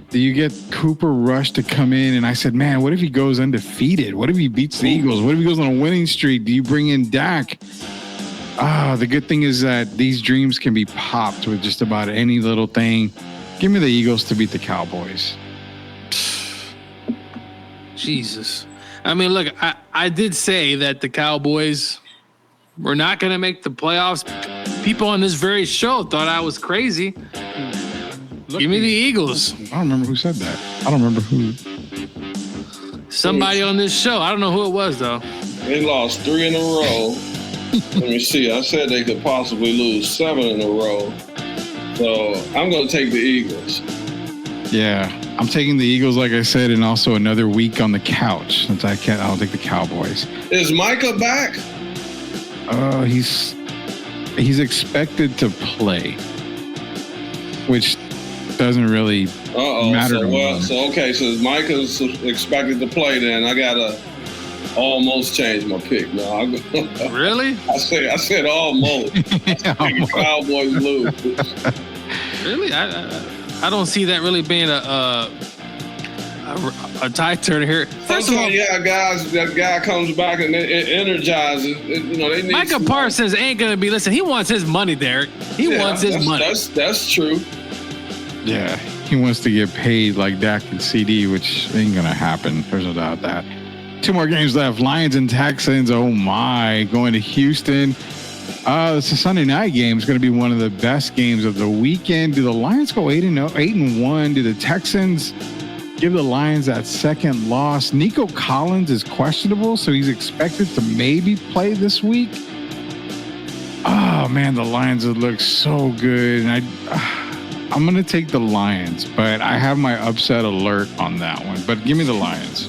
Do you get Cooper Rush to come in? And I said, man, what if he goes undefeated? What if he beats the Eagles? What if he goes on a winning streak? Do you bring in Dak? The good thing is that these dreams can be popped with just about any little thing. Give me the Eagles to beat the Cowboys. Jesus. I mean, look, I did say that the Cowboys were not going to make the playoffs. People on this very show thought I was crazy. Give me the Eagles. I don't remember who said that. I don't remember who. Somebody on this show. I don't know who it was, though. They lost 3 in a row. Let me see. I said they could possibly lose 7 in a row. So I'm going to take the Eagles. Yeah, I'm taking the Eagles, like I said, and also another week on the couch since I'll take the Cowboys. Is Micah back? He's expected to play, which doesn't really matter. So Micah's expected to play, then I gotta almost change my pick. No, really? I said almost. Almost. Cowboys lose. Really? I don't see that really being a tie turner here. First of all, guys, that guy comes back and it energizes. They need Micah Parsons ain't gonna be. Listen, he wants his money, Derek. He wants his money. That's true. Yeah, he wants to get paid like Dak and CD, which ain't gonna happen. There's no doubt that. 2 more games left. Lions and Texans. Oh my, going to Houston. It's a Sunday night game. It's going to be one of the best games of the weekend. Do the Lions go 8-1? Do the Texans give the Lions that second loss? Nico Collins is questionable, so he's expected to maybe play this week. Oh man, the Lions would look so good, and I'm going to take the Lions, but I have my upset alert on that one. But give me the Lions.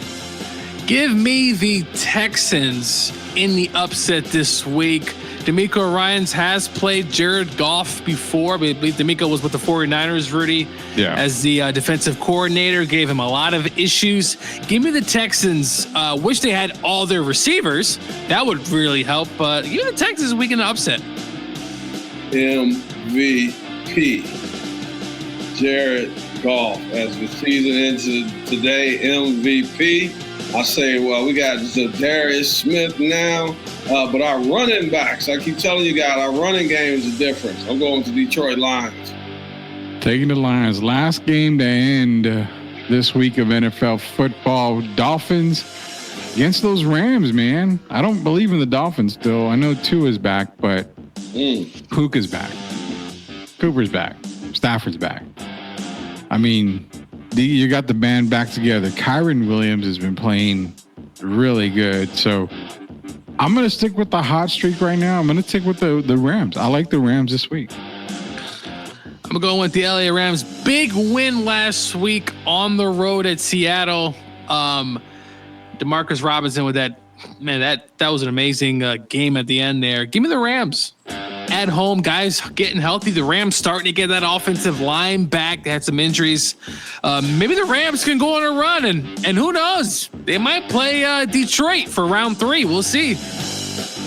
Give me the Texans in the upset this week. D'Amico Ryans has played Jared Goff before. I believe D'Amico was with the 49ers, Rudy, as the defensive coordinator. Gave him a lot of issues. Give me the Texans. Wish they had all their receivers. That would really help. But give me the Texans week in the upset. MVP. Jared Goff as the season ends today. MVP. I say, well, we got Zadarius Smith now, but our running backs, I keep telling you guys, our running game is the difference. I'm going to Detroit Lions. Taking the Lions. Last game to end this week of NFL football. Dolphins against those Rams, man. I don't believe in the Dolphins still. I know Tua is back, but Puka's back. Cooper's back. Stafford's back. I mean, you got the band back together. Kyron Williams has been playing really good. So I'm going to stick with the hot streak right now. I'm going to stick with the Rams. I like the Rams this week. I'm going with the LA Rams. Big win last week on the road at Seattle. DeMarcus Robinson with that, man, that was an amazing game at the end there. Give me the Rams. At home, guys getting healthy. The Rams starting to get that offensive line back. They had some injuries. Maybe the Rams can go on a run, and who knows? They might play Detroit for round 3. We'll see.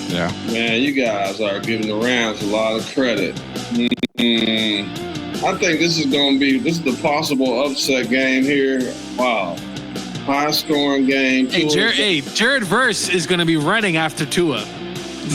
Yeah. Man, you guys are giving the Rams a lot of credit. I think this is the possible upset game here. Wow. High scoring game. Jared Verse is going to be running after Tua.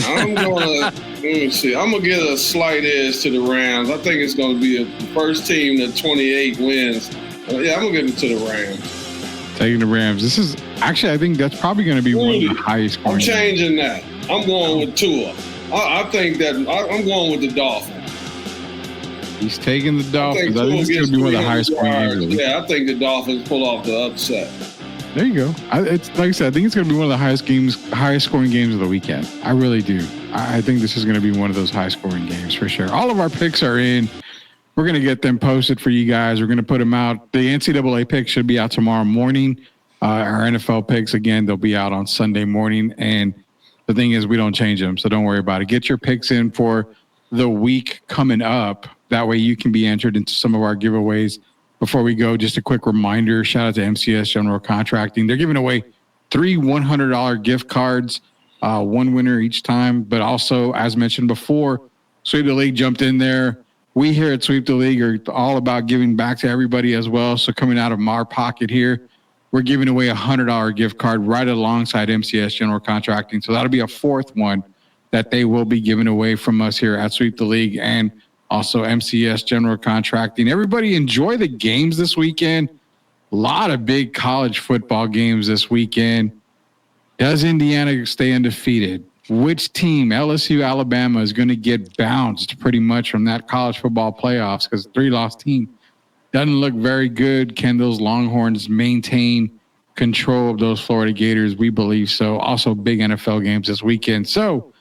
Let me see. I'm going to give a slight edge to the Rams. I think it's going to be the first team that 28 wins. Yeah, I'm going to give it to the Rams. Taking the Rams. This is actually, I think that's probably going to be one of the highest scoring. I'm changing that. I'm going with Tua. I think that I'm going with the Dolphins. He's taking the Dolphins. I think it's going to be one of the highest scoring games. Yeah, I think the Dolphins pull off the upset. There you go. It's like I said, I think it's going to be one of the highest scoring games of the weekend. I really do. I think this is going to be one of those high scoring games for sure. All of our picks are in. We're going to get them posted for you guys. We're going to put them out. The NCAA picks should be out tomorrow morning. Our NFL picks, again, they'll be out on Sunday morning. And the thing is, we don't change them, so don't worry about it. Get your picks in for the week coming up. That way you can be entered into some of our giveaways. Before we go, just a quick reminder, shout out to MCS General Contracting. They're giving away 3 $100 gift cards, one winner each time. But also, as mentioned before, Sweep the League jumped in there. We here at Sweep the League are all about giving back to everybody as well. So coming out of our pocket here, we're giving away a $100 gift card right alongside MCS General Contracting. So that'll be a fourth one that they will be giving away from us here at Sweep the League and also MCS General Contracting. Everybody enjoy the games this weekend. A lot of big college football games this weekend. Does Indiana stay undefeated? Which team, LSU, Alabama, is going to get bounced pretty much from that college football playoffs because the 3-loss team doesn't look very good. Can those Longhorns maintain control of those Florida Gators? We believe so. Also, big NFL games this weekend. So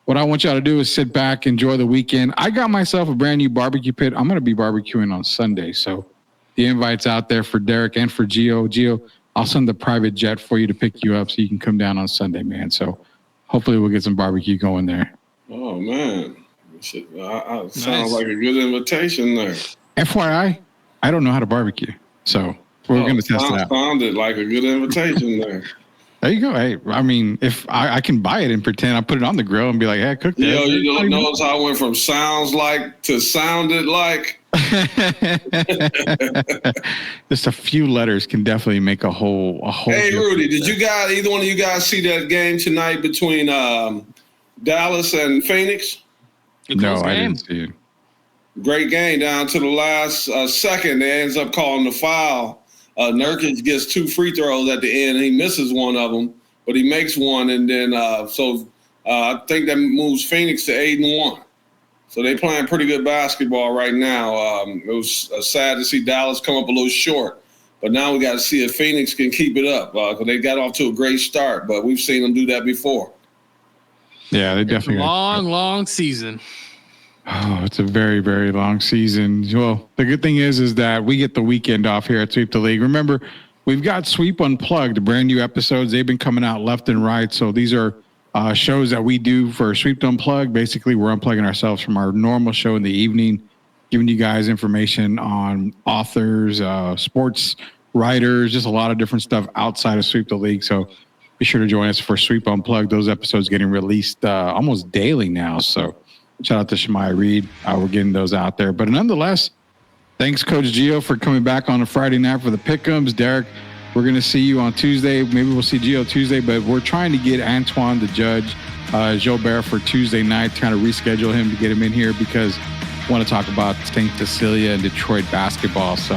what I want y'all to do is sit back, enjoy the weekend. I got myself a brand new barbecue pit. I'm going to be barbecuing on Sunday. So the invite's out there for Derek and for Gio. Gio, I'll send the private jet for you to pick you up so you can come down on Sunday, man. So hopefully we'll get some barbecue going there. Oh, man. Sounds like a good invitation there. FYI, I don't know how to barbecue. So we're going to test it out. Sounded like a good invitation there. There you go. Hey, I mean, if I can buy it and pretend I put it on the grill and be like, hey, cook that. Yo, you don't notice how I went from sounds like to sounded like? Just a few letters can definitely make a whole. Hey, Rudy, did either one of you guys see that game tonight between Dallas and Phoenix? No, I didn't see it. Great game down to the last second. They ends up calling the foul. Nurkic gets 2 free throws at the end. He misses one of them, but he makes one. And then I think that moves Phoenix to 8-1. So they're playing pretty good basketball right now. It was sad to see Dallas come up a little short. But now we got to see if Phoenix can keep it up because they got off to a great start. But we've seen them do that before. Yeah, they definitely. Long season. Oh, it's a very, very long season. Well, the good thing is that we get the weekend off here at Sweep the League. Remember, we've got Sweep Unplugged, brand new episodes. They've been coming out left and right. So these are shows that we do for Sweep Unplugged. Basically, we're unplugging ourselves from our normal show in the evening, giving you guys information on authors, sports writers, just a lot of different stuff outside of Sweep the League. So be sure to join us for Sweep Unplugged. Those episodes getting released almost daily now. So shout out to Shemai Reed. We're getting those out there. But nonetheless, thanks, Coach Gio, for coming back on a Friday night for the Pick'ems. Derek, we're going to see you on Tuesday. Maybe we'll see Gio Tuesday, but we're trying to get Antoine, the judge, Gilbert for Tuesday night, kind of reschedule him to get him in here because I want to talk about St. Cecilia and Detroit basketball. So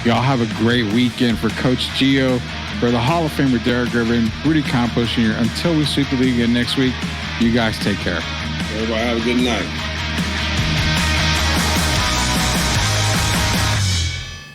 y'all have a great weekend. For Coach Gio, for the Hall of Famer Derek Griffin, Rudy Campos Jr., until we sweep the league again next week, you guys take care. Everybody have a good night.